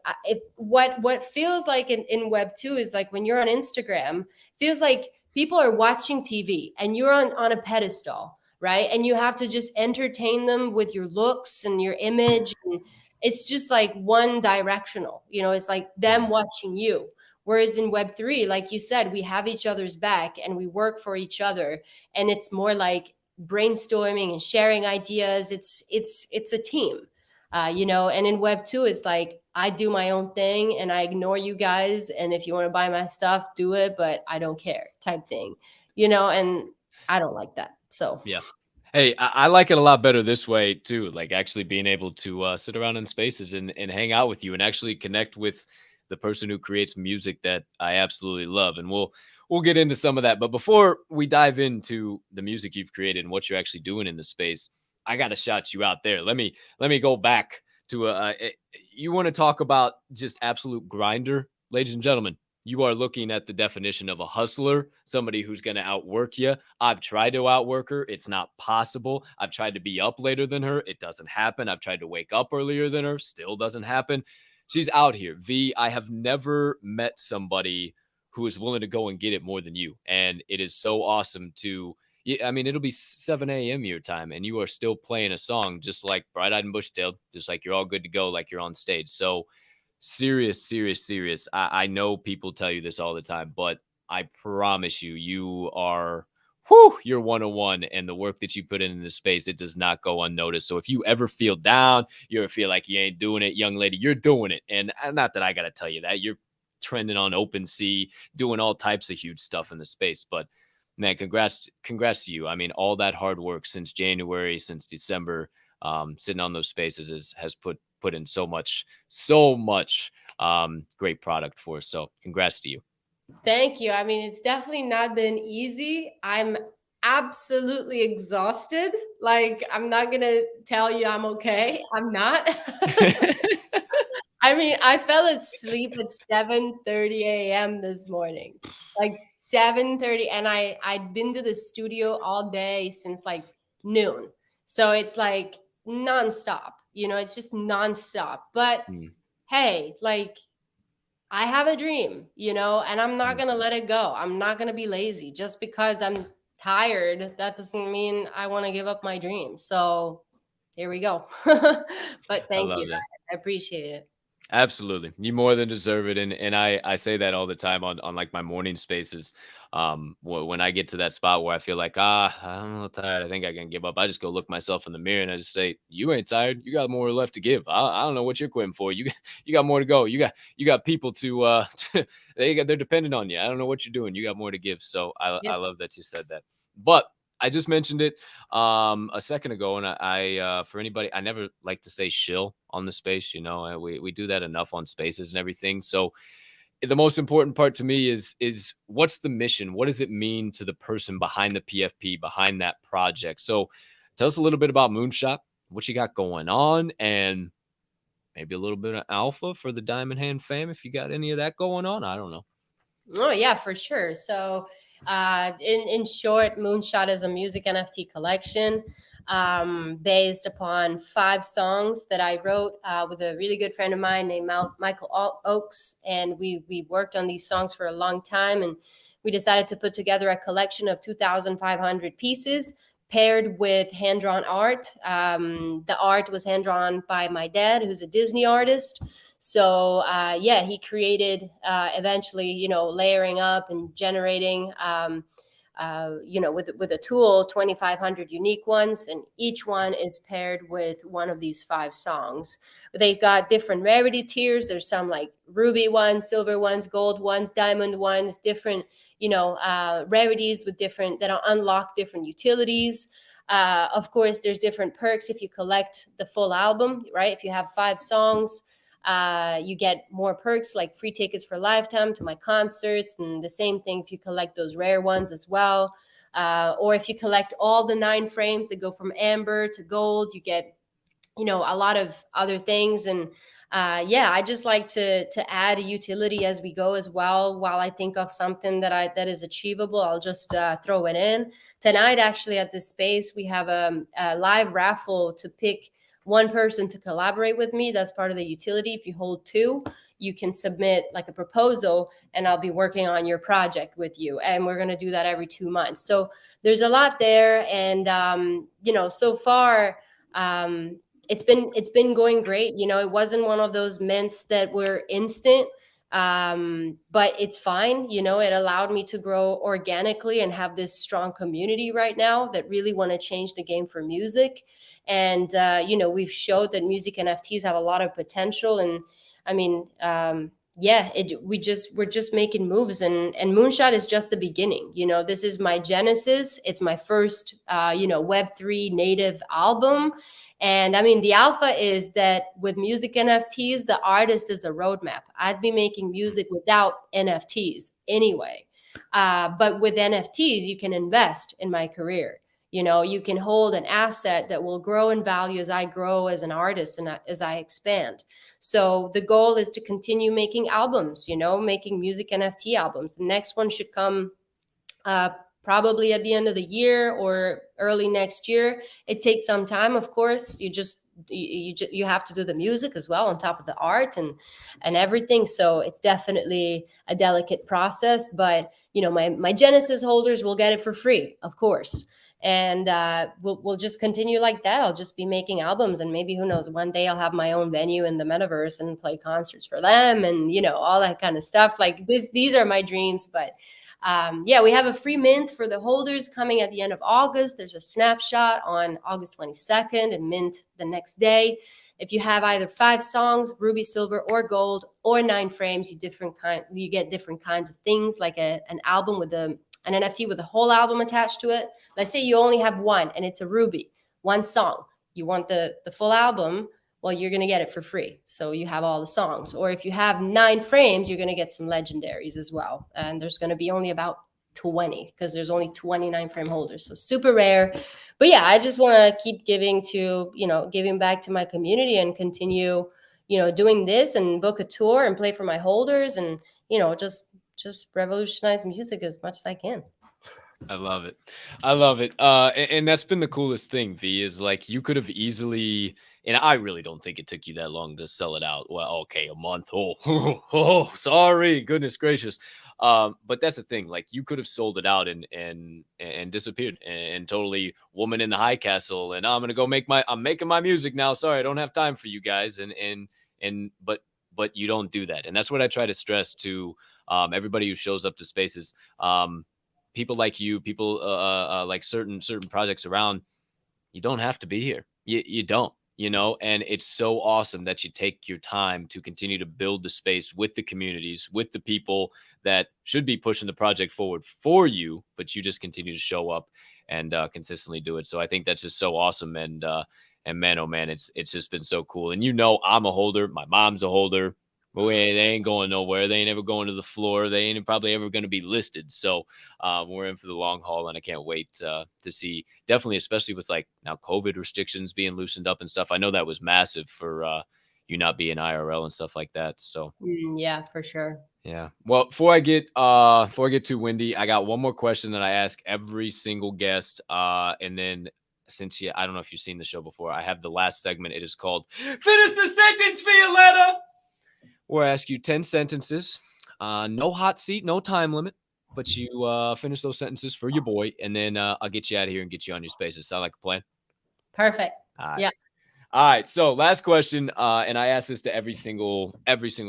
what feels like in Web 2 is like when you're on Instagram, feels like people are watching TV and you're on a pedestal, right? And you have to just entertain them with your looks and your image. And it's just like one directional, it's like them Mm. watching you. Whereas in Web 3, like you said, we have each other's back and we work for each other. And it's more like brainstorming and sharing ideas. It's a team, and in Web 2, it's like I do my own thing and I ignore you guys. And if you want to buy my stuff, do it, but I don't care, type thing, and I don't like that. So Yeah. Hey, I like it a lot better this way too. Like actually being able to sit around in spaces and hang out with you and actually connect with the person who creates music that I absolutely love. And we'll get into some of that. But before we dive into the music you've created and what you're actually doing in the space, I got to shout you out there. Let me go back to you want to talk about just absolute grinder, ladies and gentlemen. You are looking at the definition of a hustler, somebody who's going to outwork you. I've tried to outwork her. It's not possible. I've tried to be up later than her. It doesn't happen. I've tried to wake up earlier than her. Still doesn't happen. She's out here. V, I have never met somebody who is willing to go and get it more than you. And it is so awesome to, I mean, it'll be 7 a.m. your time and you are still playing a song just like Bright Eyed and Bushdale, just like you're all good to go, like you're on stage. So, serious, serious, serious. I know people tell you this all the time, but I promise you, you are, you're 101. And the work that you put in this space, it does not go unnoticed. So if you ever feel down, you ever feel like you ain't doing it, young lady, you're doing it. And not that I got to tell you that. You're trending on OpenSea, doing all types of huge stuff in the space. But man, congrats to you. I mean, all that hard work since January, since December, sitting on those spaces has put in so much great product for us. So congrats to you. thank you. I mean, it's definitely not been easy. I'm absolutely exhausted. Like, I'm not gonna tell you I'm okay. I'm not. I mean, I fell asleep at 7:30 a.m. this morning. Like 7:30, and I'd been to the studio all day since like noon. So it's like nonstop. It's just nonstop. But Mm, hey, like I have a dream, and I'm not mm. going to let it go. I'm not going to be lazy just because I'm tired. That doesn't mean I want to give up my dream. So here we go. But I thank you. love that. I appreciate it. Absolutely. You more than deserve it. And I say that all the time on like my morning spaces. When I get to that spot where I feel like, I'm a little tired, I think I can give up. I just go look myself in the mirror and I just say, you ain't tired. You got more left to give. I don't know what you're quitting for. You got more to go. You got people to they're dependent on you. I don't know what you're doing. You got more to give. So I Yep. love that you said that. But I just mentioned it a second ago, and for anybody, I never like to say shill on the space. We do that enough on spaces and everything. So the most important part to me is what's the mission? What does it mean to the person behind the PFP, behind that project? So tell us a little bit about Moonshot, what you got going on, and maybe a little bit of alpha for the Diamond Hand fam if you got any of that going on. I don't know. Oh yeah, for sure. So, in short, Moonshot is a music NFT collection based upon 5 songs that I wrote with a really good friend of mine named Michael Oakes, and we worked on these songs for a long time, and we decided to put together a collection of 2,500 pieces paired with hand drawn art. The art was hand drawn by my dad, who's a Disney artist. So yeah, he created eventually, layering up and generating, with a tool, 2,500 unique ones, and each one is paired with one of these 5 songs. They've got different rarity tiers. There's some like ruby ones, silver ones, gold ones, diamond ones, different, rarities with different that unlock different utilities. Of course, there's different perks if you collect the full album, right? If you have 5 songs, you get more perks like free tickets for lifetime to my concerts, and the same thing if you collect those rare ones as well. Or if you collect all the 9 frames that go from amber to gold, you get a lot of other things. And yeah, I just like to add a utility as we go as well. While I think of something that is achievable, I'll just throw it in. Tonight, actually, at this space, we have a live raffle to pick one person to collaborate with me. That's part of the utility. If you hold 2, you can submit like a proposal, and I'll be working on your project with you. And we're going to do that every 2 months. So there's a lot there. And so far, it's been going great. It wasn't one of those mints that were instant, but it's fine. It allowed me to grow organically and have this strong community right now that really want to change the game for music. And we've showed that music NFTs have a lot of potential. And I mean, yeah, we're just making moves, and Moonshot is just the beginning. This is my genesis. It's my first Web3 native album. And I mean, the alpha is that with music NFTs, the artist is the roadmap. I'd be making music without NFTs anyway. But with NFTs, you can invest in my career. You can hold an asset that will grow in value as I grow as an artist and as I expand. So the goal is to continue making albums, making music NFT albums. The next one should come probably at the end of the year or early next year. It takes some time, of course. You have to do the music as well on top of the art and everything. So it's definitely a delicate process. But my Genesis holders will get it for free, of course. And we'll just continue like that. I'll just be making albums, and maybe, who knows, one day I'll have my own venue in the metaverse and play concerts for them, and all that kind of stuff. Like these are my dreams. But yeah, we have a free mint for the holders coming at the end of August. There's a snapshot on August 22nd and mint the next day. If you have either 5 songs, ruby, silver, or gold, or 9 frames, you get different kinds of things, like an album with an NFT with a whole album attached to it. Let's say you only have one and it's a ruby, 1 song. You want the full album, well, you're going to get it for free. So you have all the songs. Or if you have 9 frames, you're going to get some legendaries as well. And there's going to be only about 20 because there's only 29 frame holders, so super rare. But yeah, I just want to keep giving to, giving back to my community and continue, doing this and book a tour and play for my holders and, just revolutionize music as much as I can. I love it. I love it. And that's been the coolest thing, V, is like you could have easily, and I really don't think it took you that long to sell it out. Well, okay, a month. Oh, sorry. Goodness gracious. But that's the thing. Like you could have sold it out and disappeared and totally woman in the high castle. And I'm gonna go I'm making my music now. Sorry, I don't have time for you guys. But you don't do that. And that's what I try to stress to everybody who shows up to spaces. People like you, people like certain projects around, you don't have to be here. You don't, and it's so awesome that you take your time to continue to build the space with the communities, with the people that should be pushing the project forward for you, but you just continue to show up and consistently do it. So I think that's just so awesome. And man, oh man, it's just been so cool. And I'm a holder. My mom's a holder. But they ain't going nowhere. They ain't ever going to the floor. They ain't probably ever going to be listed. So we're in for the long haul, and I can't wait to see. Definitely, especially with like now COVID restrictions being loosened up and stuff. I know that was massive for you not being IRL and stuff like that. So yeah, for sure. Yeah. Well, before I get too windy, I got one more question that I ask every single guest. And then since I don't know if you've seen the show before, I have the last segment. It is called "Finish the Sentence, Violetta," where I ask you 10 sentences, no hot seat, no time limit, but you finish those sentences for your boy, and then I'll get you out of here and get you on your spaces. Sound like a plan? Perfect. Yeah. All right. So last question, and I ask this to every single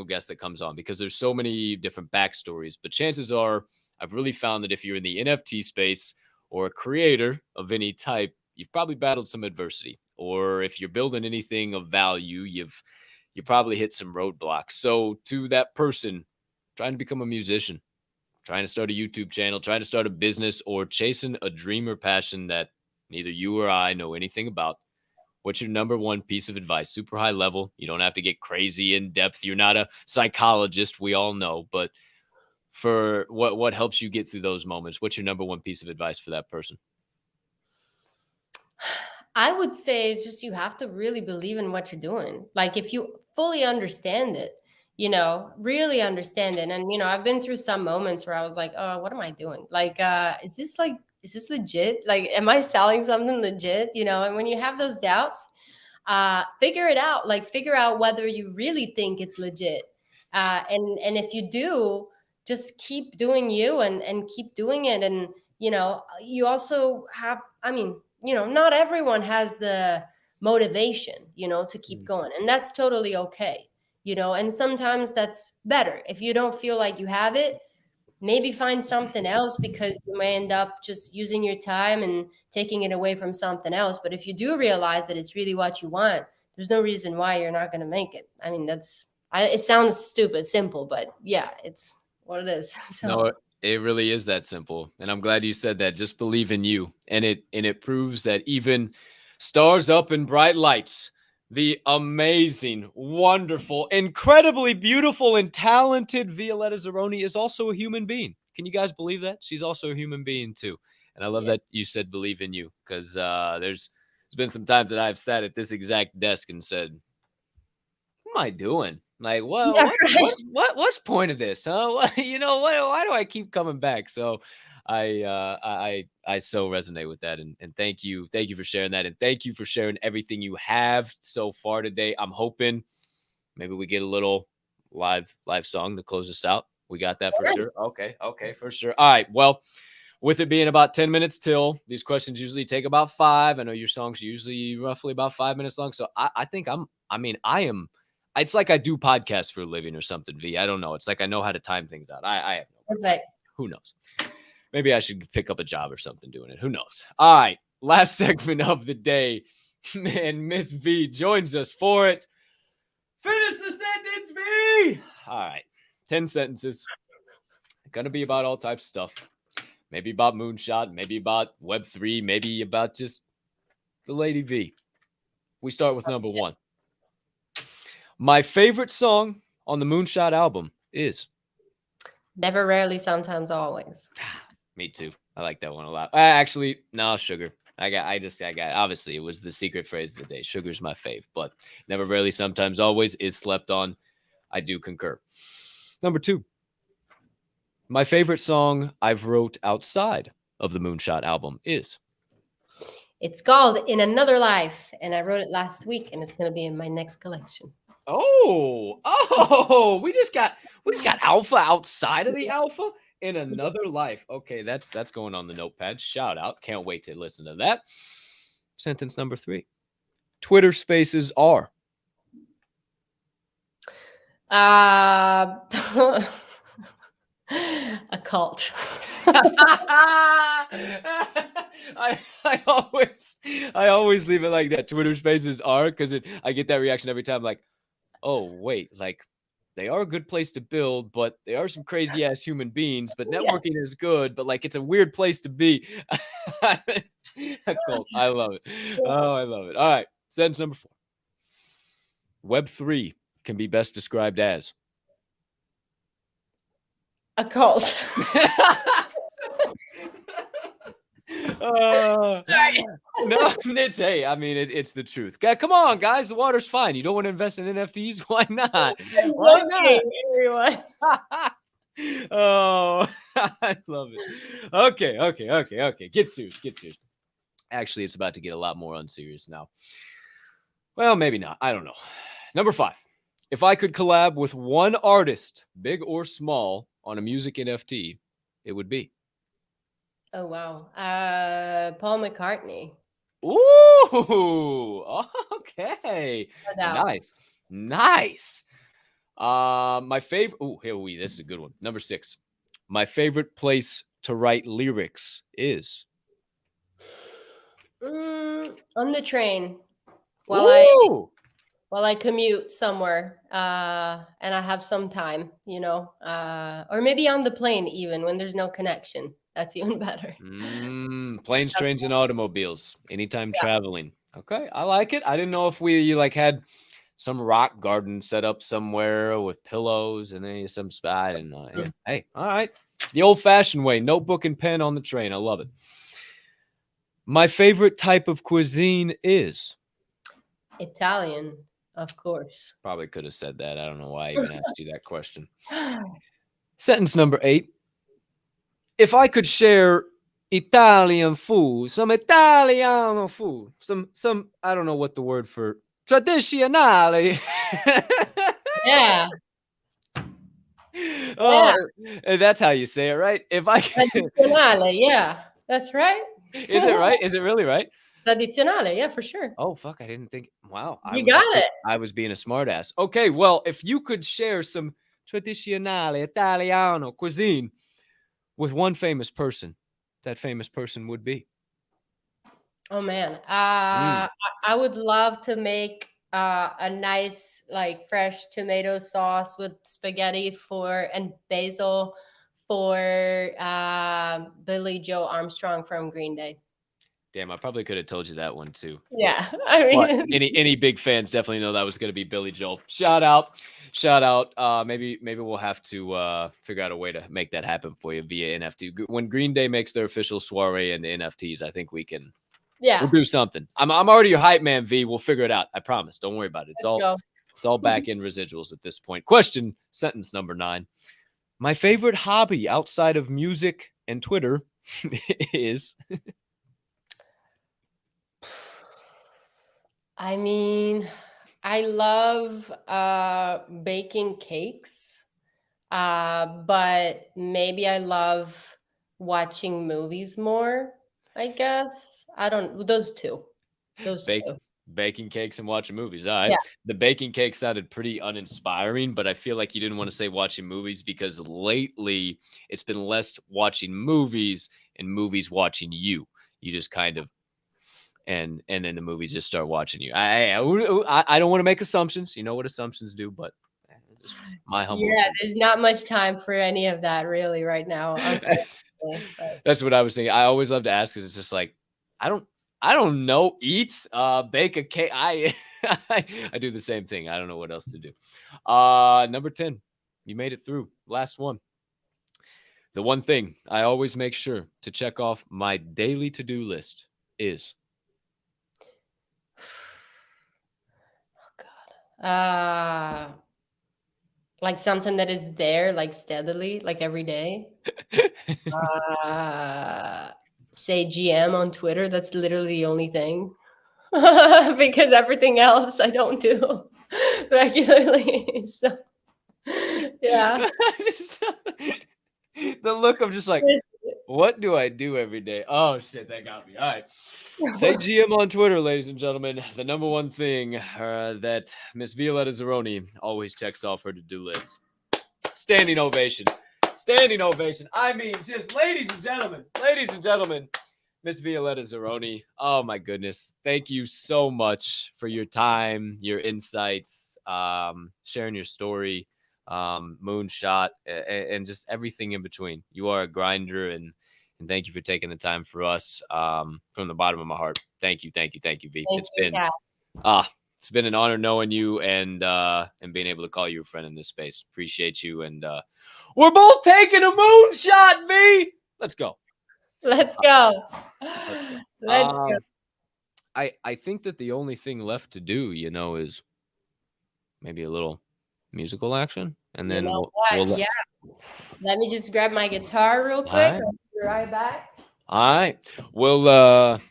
guest that comes on because there's so many different backstories. But chances are, I've really found that if you're in the NFT space or a creator of any type, you've probably battled some adversity, or if you're building anything of value, you probably hit some roadblocks. So to that person trying to become a musician, trying to start a YouTube channel, trying to start a business, or chasing a dream or passion that neither you or I know anything about, what's your number one piece of advice? Super high level. You don't have to get crazy in depth. You're not a psychologist. We all know. But for what helps you get through those moments, what's your number one piece of advice for that person? I would say it's just you have to really believe in what you're doing. Like if you fully understand it, really understand it. And I've been through some moments where I was like, oh, what am I doing? Like, is this legit? Like, am I selling something legit? And when you have those doubts, figure it out. Like figure out whether you really think it's legit. And if you do, just keep doing you and keep doing it. And, you also have, not everyone has the motivation, to keep going. And that's totally okay, and sometimes that's better. If you don't feel like you have it, maybe find something else because you may end up just using your time and taking it away from something else. But if you do realize that it's really what you want, there's no reason why you're not going to make it. I mean, it sounds stupid, simple, but yeah, it's what it is. So. No, it really is that simple. And I'm glad you said that. Just believe in you. And it proves that even stars up in bright lights, the amazing, wonderful, incredibly beautiful, and talented Violetta Zironi is also a human being. Can you guys believe that? She's also a human being too. And I love that you said believe in you, because there's been some times that I've sat at this exact desk and said, what am I doing? Like, well, Yeah, right. what's the point of this? Huh? Why do I keep coming back? So I so resonate with that. And thank you for sharing that. And thank you for sharing everything you have so far today. I'm hoping maybe we get a little live song to close us out. We got that for sure. Okay, for sure. All right. Well, with it being about 10 minutes till, these questions usually take about 5. I know your songs are usually roughly about 5 minutes long. So I think I am. It's like I do podcasts for a living or something, V. I don't know. It's like I know how to time things out. I have no idea. Who knows? Maybe I should pick up a job or something doing it. Who knows? All right. Last segment of the day. And Miss V joins us for it. Finish the sentence, V. All right. 10 sentences. Gonna be about all types of stuff. Maybe about Moonshot, maybe about Web3, maybe about just the Lady V. We start with number 1. My favorite song on the Moonshot album is Never, Rarely, Sometimes, Always. Me too. I like that one a lot. Actually, no, sugar. I got, obviously, it was the secret phrase of the day. Sugar's my fave, but never, rarely, sometimes, always is slept on. I do concur. Number 2. My favorite song I've wrote outside of the Moonshot album is. It's called In Another Life, and I wrote it last week, and it's going to be in my next collection. Oh, we just got alpha outside of the alpha in another life. Okay, that's going on the notepad. Shout out. Can't wait to listen to that. Sentence number 3. Twitter Spaces are. A cult. I always leave it like that. Twitter Spaces are, because I get that reaction every time. Like, oh wait, like they are a good place to build, but they are some crazy ass human beings. But networking is good, but like it's a weird place to be. Cool. I love it. Oh, I love it. All right, sentence number 4. Web3 can be best described as. A cult. No, it's hey. I mean, it's the truth. Come on, guys. The water's fine. You don't want to invest in NFTs? Why not? Why not? Everyone. Oh, I love it. Okay. Get serious. Actually, it's about to get a lot more unserious now. Well, maybe not. I don't know. Number 5. If I could collab with one artist, big or small, on a music NFT, it would be. Oh, wow. Paul McCartney. Ooh, okay. No. Nice. My favorite. Oh, here we. This is a good one. Number 6. My favorite place to write lyrics is. On the train while I commute somewhere, and I have some time, or maybe on the plane even when there's no connection. That's even better. Planes, trains, and automobiles. Anytime traveling. Okay, I like it. I didn't know if you like had some rock garden set up somewhere with pillows and then some spot. And yeah. Hey, all right. The old-fashioned way, notebook and pen on the train. I love it. My favorite type of cuisine is. Italian, of course. Probably could have said that. I don't know why I even asked you that question. Sentence number 8. If I could share Italian food, some Italiano food, some I don't know what the word for tradizionale. Yeah. Oh, that's how you say it, right? If I Tradizionale, yeah, that's right. Is it right? Is it really right? Tradizionale, yeah, for sure. Oh, fuck, I didn't think. Wow. You got it. I was being a smartass. Okay, well, if you could share some tradizionale Italiano cuisine with one famous person, that famous person would be. Oh man, I would love to make a nice like fresh tomato sauce with spaghetti and basil for Billy Joe Armstrong from Green Day. Damn, I probably could have told you that one too. Yeah, I mean, any big fans definitely know that was going to be Billy Joel. Shout out. Maybe we'll have to figure out a way to make that happen for you via NFT. When Green Day makes their official soiree in the NFTs, I think we can. Yeah, we'll do something. I'm already your hype man, V. We'll figure it out. I promise. Don't worry about it. It's all back in residuals at this point. Sentence number 9. My favorite hobby outside of music and Twitter is. I mean, I love baking cakes, but maybe I love watching movies more, I guess. Those two. Baking cakes and watching movies. All right. Yeah. The baking cake sounded pretty uninspiring, but I feel like you didn't want to say watching movies because lately it's been less watching movies and movies watching you. You just kind of. And then the movies just start watching you. I don't want to make assumptions. You know what assumptions do, but my humble. Yeah, there's not much time for any of that really right now. That's what I was thinking. I always love to ask because it's just like I don't know. Eat, bake a cake. I do the same thing. I don't know what else to do. Number 10. You made it through. Last one. The one thing I always make sure to check off my daily to-do list is. Oh God. Like something that is there, like steadily, like every day. Say GM on Twitter. That's literally the only thing. Because everything else I don't do regularly. So yeah. The look, I'm just like, what do I do every day? Oh shit, that got me. All right. Say GM on Twitter, ladies and gentlemen. The number one thing that Miss Violetta Zironi always checks off her to-do list. Standing ovation. Standing ovation. I mean, just ladies and gentlemen, Miss Violetta Zironi. Oh my goodness. Thank you so much for your time, your insights, sharing your story, Moonshot, and just everything in between. You are a grinder, and thank you for taking the time for us, from the bottom of my heart. Thank you, V. Thank you, Kat. It's been an honor knowing you and being able to call you a friend in this space. Appreciate you, and we're both taking a moonshot, V. Let's go. Let's go. Let's go. I think that the only thing left to do, is maybe a little musical action, and then Yeah. Let me just grab my guitar real quick. right. I'll be right back. All right. We'll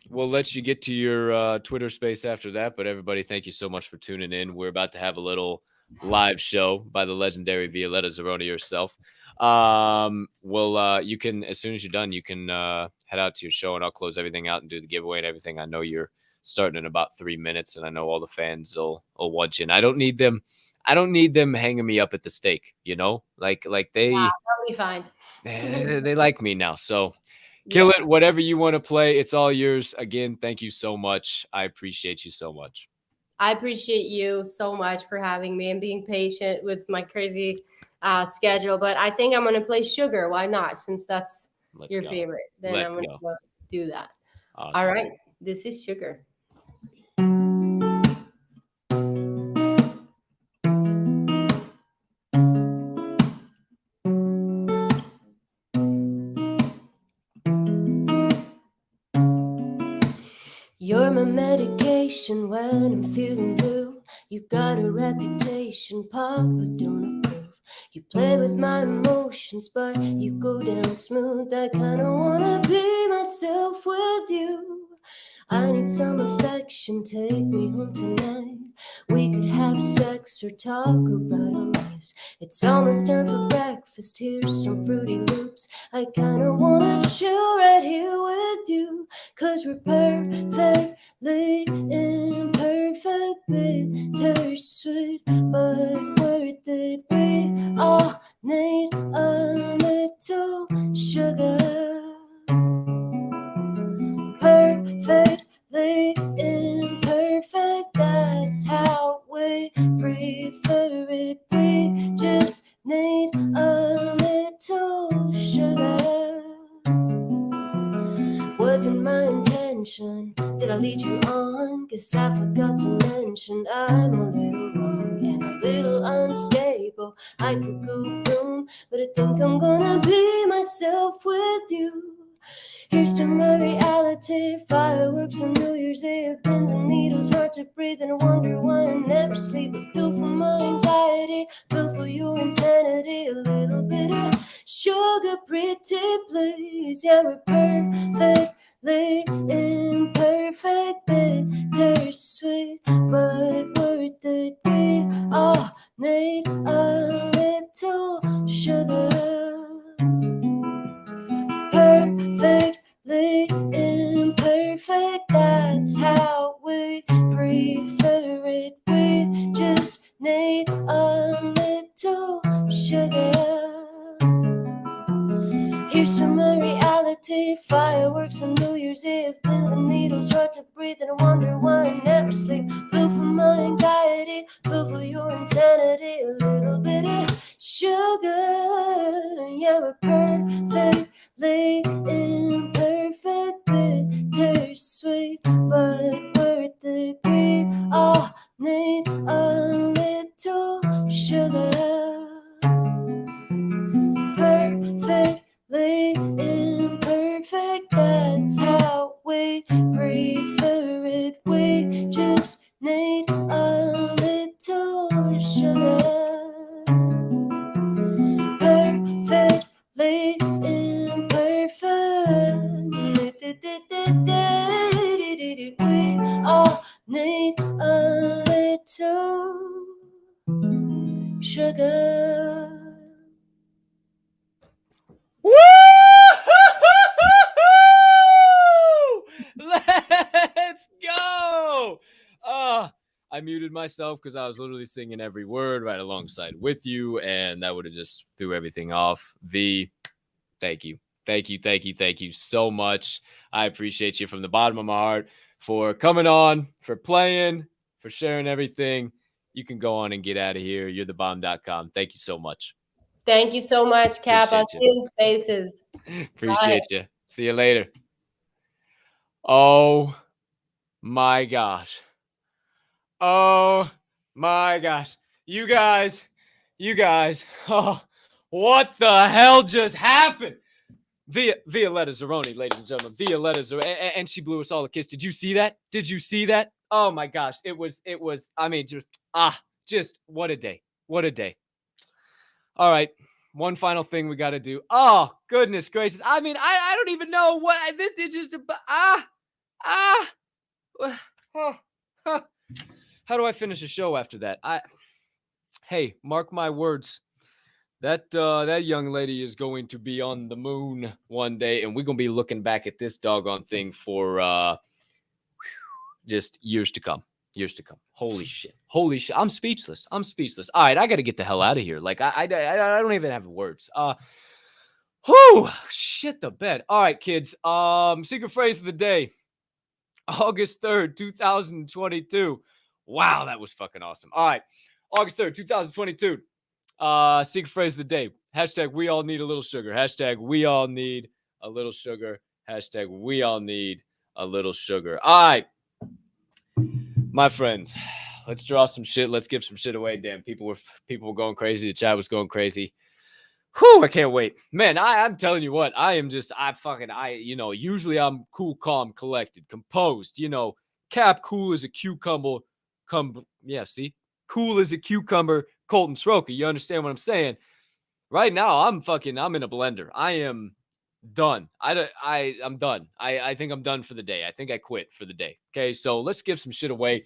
let you get to your Twitter space after that. But everybody, thank you so much for tuning in. We're about to have a little live show by the legendary Violetta Zironi herself. You can, as soon as you're done, you can head out to your show, and I'll close everything out and do the giveaway and everything. I know you're starting in about 3 minutes, and I know all the fans will want you. And I don't need them hanging me up at the stake, like they. That'll be fine. They like me now, so. Kill it, whatever you want to play. It's all yours. Again, thank you so much. I appreciate you so much. I appreciate you so much for having me and being patient with my crazy schedule. But I think I'm going to play Sugar. Why not? Since that's your favorite. Then I'm going to do that. Awesome. All right. This is Sugar. You're my medication when I'm feeling blue. You got a reputation, Papa don't approve. You play with my emotions, but you go down smooth. I kinda wanna be myself with you. I need some affection, take me home tonight. We could have sex or talk about our lives. It's almost time for breakfast, here's some Fruity Loops. I kinda wanna chill right here with you. 'Cause we're perfectly imperfect, bittersweet, but worth it. We all need a little sugar. Perfectly imperfect, that's how we prefer it. We just need a little sugar. Wasn't my intention, did I lead you on? Guess I forgot to mention I'm a little wrong and a little unstable. I could go boom, but I think I'm gonna be myself with you. Here's to my reality, fireworks on New Year's Eve, pins and needles, hard to breathe, and I wonder why I never sleep. A pill for my anxiety, pill for your insanity, a little bit of sugar, pretty please. Yeah, we're perfectly imperfect, bittersweet, but worth it. We all need a little sugar. Perfectly imperfect, that's how we prefer it. We just need a little sugar. Here's to my reality, fireworks on New Year's Eve, pins and needles, hard to breathe, and I wonder why I never sleep. Pill for my anxiety, pill for your insanity, a little bit of sugar. Yeah, we're perfectly imperfect, bittersweet, but worth it. We all need a little sugar. Perfectly I muted myself because I was literally singing every word right alongside with you, and that would have just threw everything off. V, thank you. Thank you so much. I appreciate you from the bottom of my heart for coming on, for playing, for sharing everything. You can go on and get out of here. You're thebomb.com. Thank you so much. Thank you so much, Cap. I'll Appreciate see you in spaces. Appreciate you. See you later. Oh my gosh. Oh my gosh. You guys. Oh, what the hell just happened? Violetta Zironi, ladies and gentlemen. Violetta Zironi. And she blew us all a kiss. Did you see that? Did you see that? Oh my gosh. It was, I mean, just what a day. What a day. All right. One final thing we got to do. Oh, goodness gracious. I mean, I don't even know what this is just. How do I finish a show after that? Hey, mark my words. That young lady is going to be on the moon one day, and we're gonna be looking back at this doggone thing for just years to come. Years to come. Holy shit. I'm speechless. All right, I gotta get the hell out of here. Like I don't even have words. Whew, shit the bed. All right, kids. Secret phrase of the day. August 3rd, 2022. Wow, that was fucking awesome. All right. August 3rd, 2022. Secret phrase of the day. Hashtag we all need a little sugar. Hashtag we all need a little sugar. Hashtag we all need a little sugar. All right. My friends, let's draw some shit. Let's give some shit away. Damn, people were going crazy. The chat was going crazy. Whew, I can't wait. Man, I'm telling you what, usually I'm cool, calm, collected, composed, Cap cool as a cucumber. Cool as a cucumber, Colton Sroka. You understand what I'm saying? Right now, I'm in a blender. I am done. I'm done. I think I'm done for the day. I think I quit for the day. Okay, so let's give some shit away.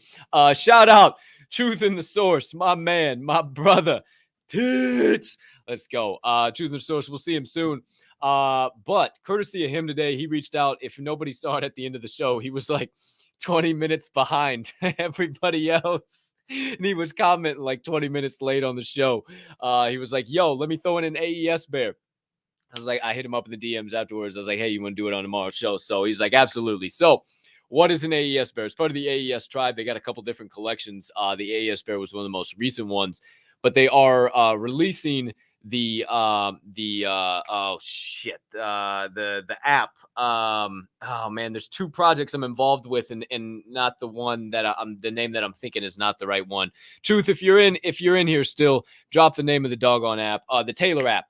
Shout out Truth in the Source, my man, my brother. Tits. Let's go. Truth in the Source. We'll see him soon. But courtesy of him today, he reached out. If nobody saw it at the end of the show, he was like 20 minutes behind everybody else. And he was commenting like 20 minutes late on the show. He was like, yo, let me throw in an AES bear. I was like, I hit him up in the DMs afterwards. I was like, hey, you want to do it on tomorrow's show? So he's like, absolutely. So what is an AES bear? It's part of the AES tribe. They got a couple different collections. The AES bear was one of the most recent ones, but they are releasing the app. Oh man, there's two projects I'm involved with, and not the one that the name that I'm thinking is not the right one. Truth, if you're in here still, drop the name of the doggone app. The Taylor app.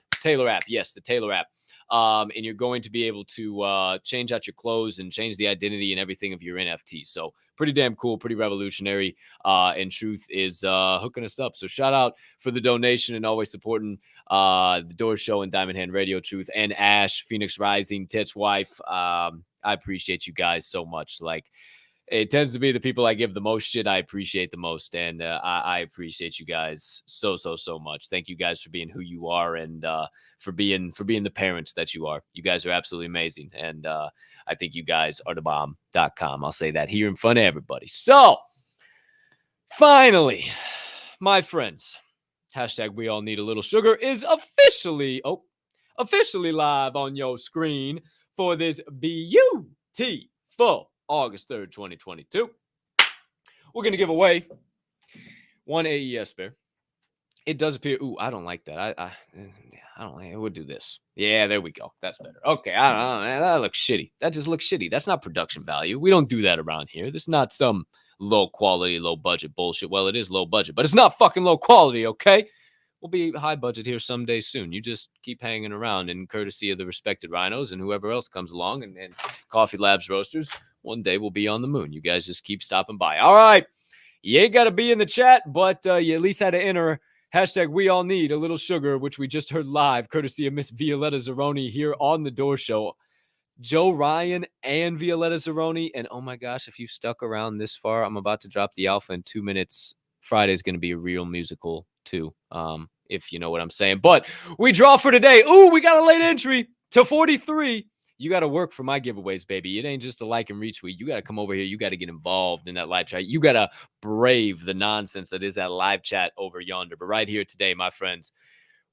Yes, the Taylor app. And you're going to be able to change out your clothes and change the identity and everything of your NFT. So pretty damn cool, pretty revolutionary. And Truth is hooking us up. So shout out for the donation and always supporting the Door Show and Diamond Hand Radio. Truth and Ash, Phoenix Rising, Tit's wife. I appreciate you guys so much. Like, it tends to be the people I give the most shit I appreciate the most. And I appreciate you guys so much. Thank you guys for being who you are, and for being the parents that you are. You guys are absolutely amazing. And I think you guys are thebomb.com. I'll say that here in front of everybody. So finally, my friends, hashtag we all need a little sugar is officially live on your screen for this beautiful August 3rd, 2022. We're going to give away one AES bear. It does appear. Ooh, I don't like that. I don't like it. We'll do this. Yeah, there we go. That's better. Okay. I don't know. That looks shitty. That just looks shitty. That's not production value. We don't do that around here. This is not some low quality, low budget bullshit. Well, it is low budget, but it's not fucking low quality, okay? We'll be high budget here someday soon. You just keep hanging around, in courtesy of the respected rhinos and whoever else comes along, and Coffee Labs Roasters. One day we'll be on the moon. You guys just keep stopping by. All right. You ain't got to be in the chat, but you at least had to enter hashtag we all need a little sugar, which we just heard live, courtesy of Miss Violetta Zironi here on the Door Show. Joe Ryan and Violetta Zironi. And oh my gosh, if you stuck around this far, I'm about to drop the alpha in 2 minutes. Friday's going to be a real musical too, if you know what I'm saying. But we draw for today. Ooh, we got a late entry to 43. you got to work for my giveaways, baby. It ain't just a like and retweet. You got to come over here. You got to get involved in that live chat. You got to brave the nonsense that is that live chat over yonder. But right here today, my friends,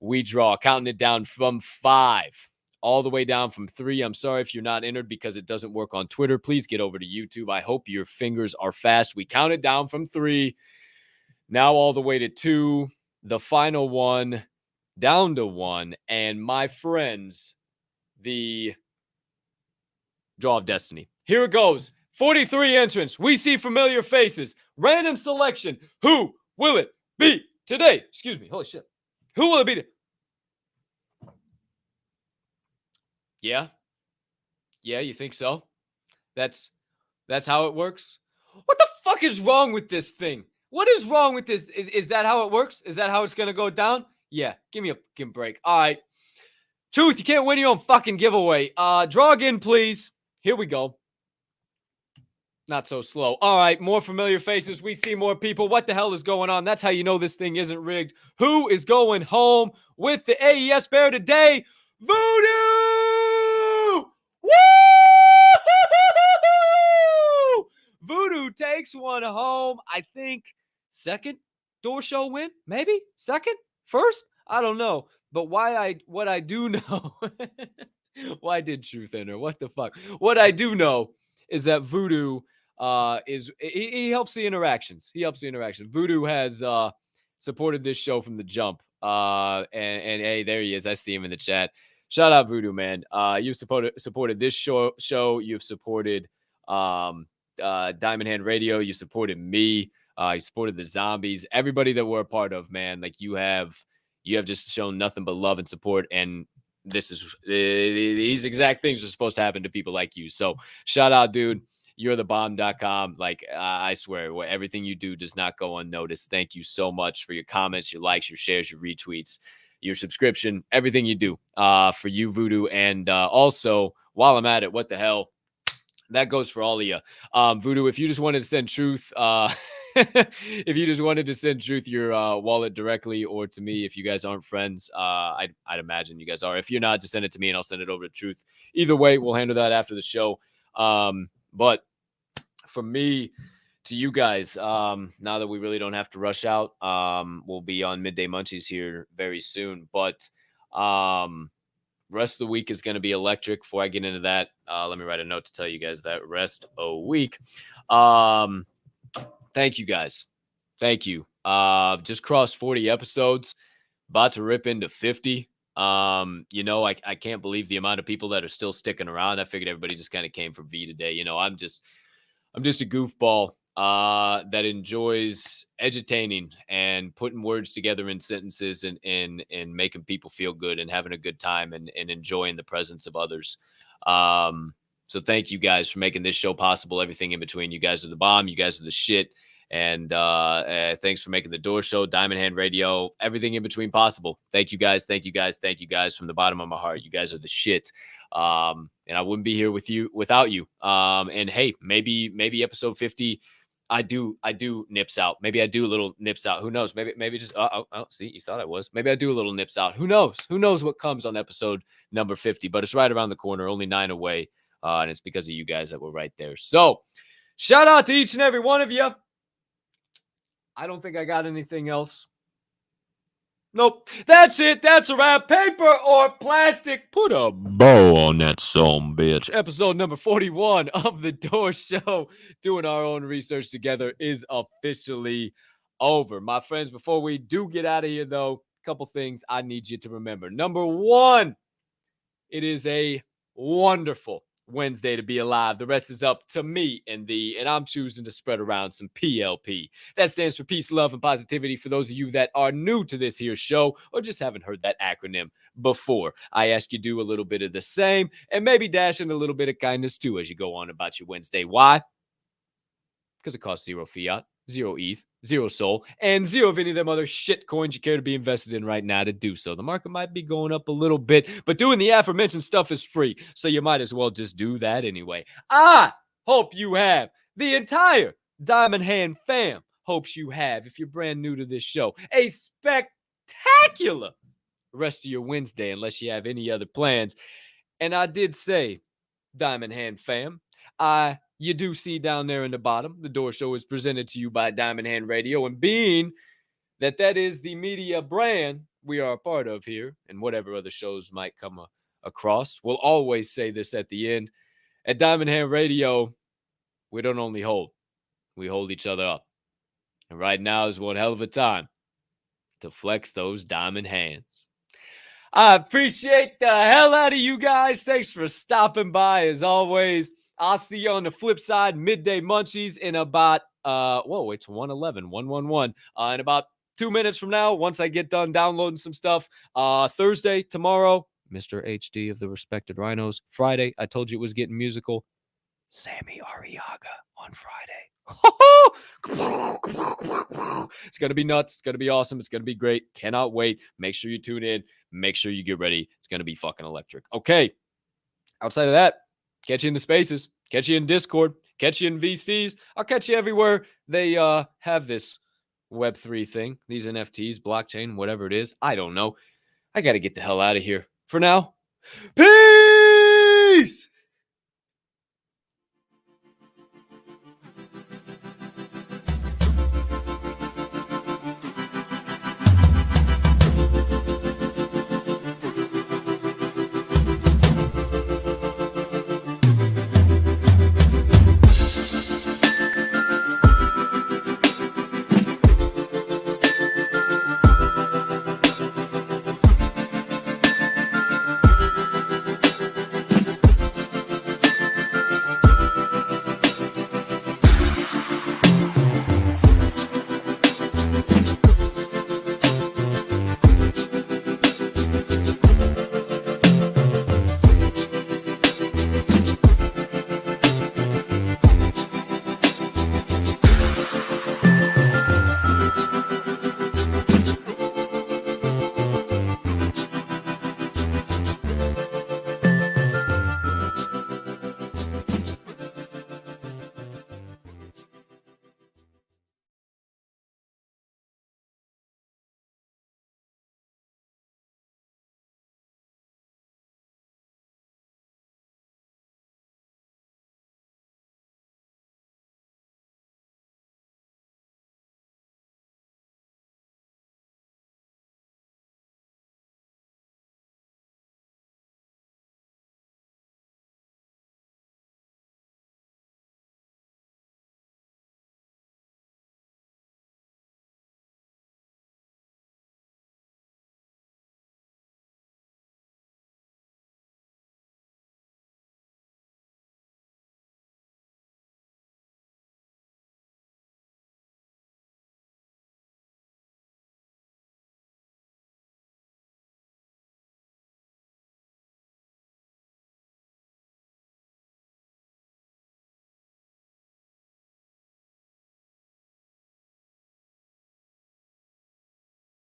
we draw, counting it down from 5 all the way down from 3. I'm sorry if you're not entered because it doesn't work on Twitter. Please get over to YouTube. I hope your fingers are fast. We count it down from 3, now all the way to 2, the final one, down to 1. And my friends, the draw of destiny. Here it goes. 43 entrants. We see familiar faces. Random selection. Who will it be today? Excuse me. Holy shit. Who will it be? Yeah? Yeah, you think so? That's how it works? What the fuck is wrong with this thing? What is wrong with this? Is that how it works? Is that how it's going to go down? Yeah, give me a fucking break. All right. Truth, you can't win your own fucking giveaway. Draw again, please. Here we go. Not so slow. All right, more familiar faces. We see more people. What the hell is going on? That's how you know this thing isn't rigged. Who is going home with the AES Bear today? Voodoo! Woo! Voodoo takes one home. I think second door show win, maybe second, first. I don't know. But what I do know, why did Truth enter? What the fuck? What I do know is that Voodoo he helps the interactions. He helps the interaction. Voodoo has supported this show from the jump. And hey, there he is. I see him in the chat. Shout out Voodoo, man. You've supported this show. You've supported Diamond Hand Radio. You supported me. You supported the zombies. Everybody that we're a part of, man. Like you have just shown nothing but love and support. And these exact things are supposed to happen to people like you. So shout out, dude. You're the bomb.com. Like, I swear, everything you do does not go unnoticed. Thank you so much for your comments, your likes, your shares, your retweets, your subscription, everything you do for you, Voodoo. And also, while I'm at it, what the hell? That goes for all of you. Voodoo, if you just wanted to send Truth, if you just wanted to send Truth your wallet directly or to me, if you guys aren't friends, I'd imagine you guys are. If you're not, just send it to me and I'll send it over to Truth. Either way, we'll handle that after the show. But from me to you guys, now that we really don't have to rush out, we'll be on Midday Munchies here very soon. But rest of the week is going to be electric. Before I get into that, let me write a note to tell you guys that rest a week. Thank you guys. Thank you. Just crossed 40 episodes, about to rip into 50. I can't believe the amount of people that are still sticking around. I figured everybody just kind of came for V today. I'm just a goofball that enjoys edutaining and putting words together in sentences and making people feel good and having a good time and enjoying the presence of others. So thank you guys for making this show possible. Everything in between. You guys are the bomb. You guys are the shit. And thanks for making the Door Show, Diamond Hand Radio, everything in between possible. Thank you guys. Thank you guys. Thank you guys from the bottom of my heart. You guys are the shit. And I wouldn't be here without you. And hey, maybe episode 50, I do nips out. Maybe I do a little nips out. Who knows? Maybe just see, you thought I was. Maybe I do a little nips out. Who knows? Who knows what comes on episode number 50? But it's right around the corner, only 9 away. And it's because of you guys that were right there. So shout out to each and every one of you. I don't think I got anything else. Nope. That's it. That's a wrap. Paper or plastic. Put a bow on that son bitch. Episode number 41 of The Door Show, doing our own research together, is officially over. My friends, before we do get out of here, though, a couple things I need you to remember. Number one, it is a wonderful Wednesday to be alive. The rest is up to me and I'm choosing to spread around some PLP. That stands for peace, love, and positivity. For those of you that are new to this here show or just haven't heard that acronym before, I ask you to do a little bit of the same and maybe dash in a little bit of kindness too as you go on about your Wednesday. Why? Because it costs 0 fiat, 0 ETH, 0 SOL, and 0 of any of them other shit coins you care to be invested in right now to do so. The market might be going up a little bit, but doing the aforementioned stuff is free, so you might as well just do that anyway. I hope you have. The entire Diamond Hand fam hopes you have, if you're brand new to this show, a spectacular rest of your Wednesday, unless you have any other plans. And I did say Diamond Hand fam. You do see down there in the bottom, the Door Show is presented to you by Diamond Hand Radio. And being that is the media brand we are a part of here, and whatever other shows might come across, we'll always say this at the end. At Diamond Hand Radio, we don't only hold, we hold each other up. And right now is one hell of a time to flex those diamond hands. I appreciate the hell out of you guys. Thanks for stopping by as always. I'll see you on the flip side, Midday Munchies, in about, it's 111. In about 2 minutes from now, once I get done downloading some stuff. Thursday, tomorrow, Mr. HD of the Respected Rhinos. Friday, I told you it was getting musical. Sammy Arriaga on Friday. It's going to be nuts. It's going to be awesome. It's going to be great. Cannot wait. Make sure you tune in. Make sure you get ready. It's going to be fucking electric. Okay. Outside of that, catch you in the spaces. Catch you in Discord. Catch you in VCs. I'll catch you everywhere they have this Web3 thing. These NFTs, blockchain, whatever it is. I don't know. I got to get the hell out of here. For now, peace!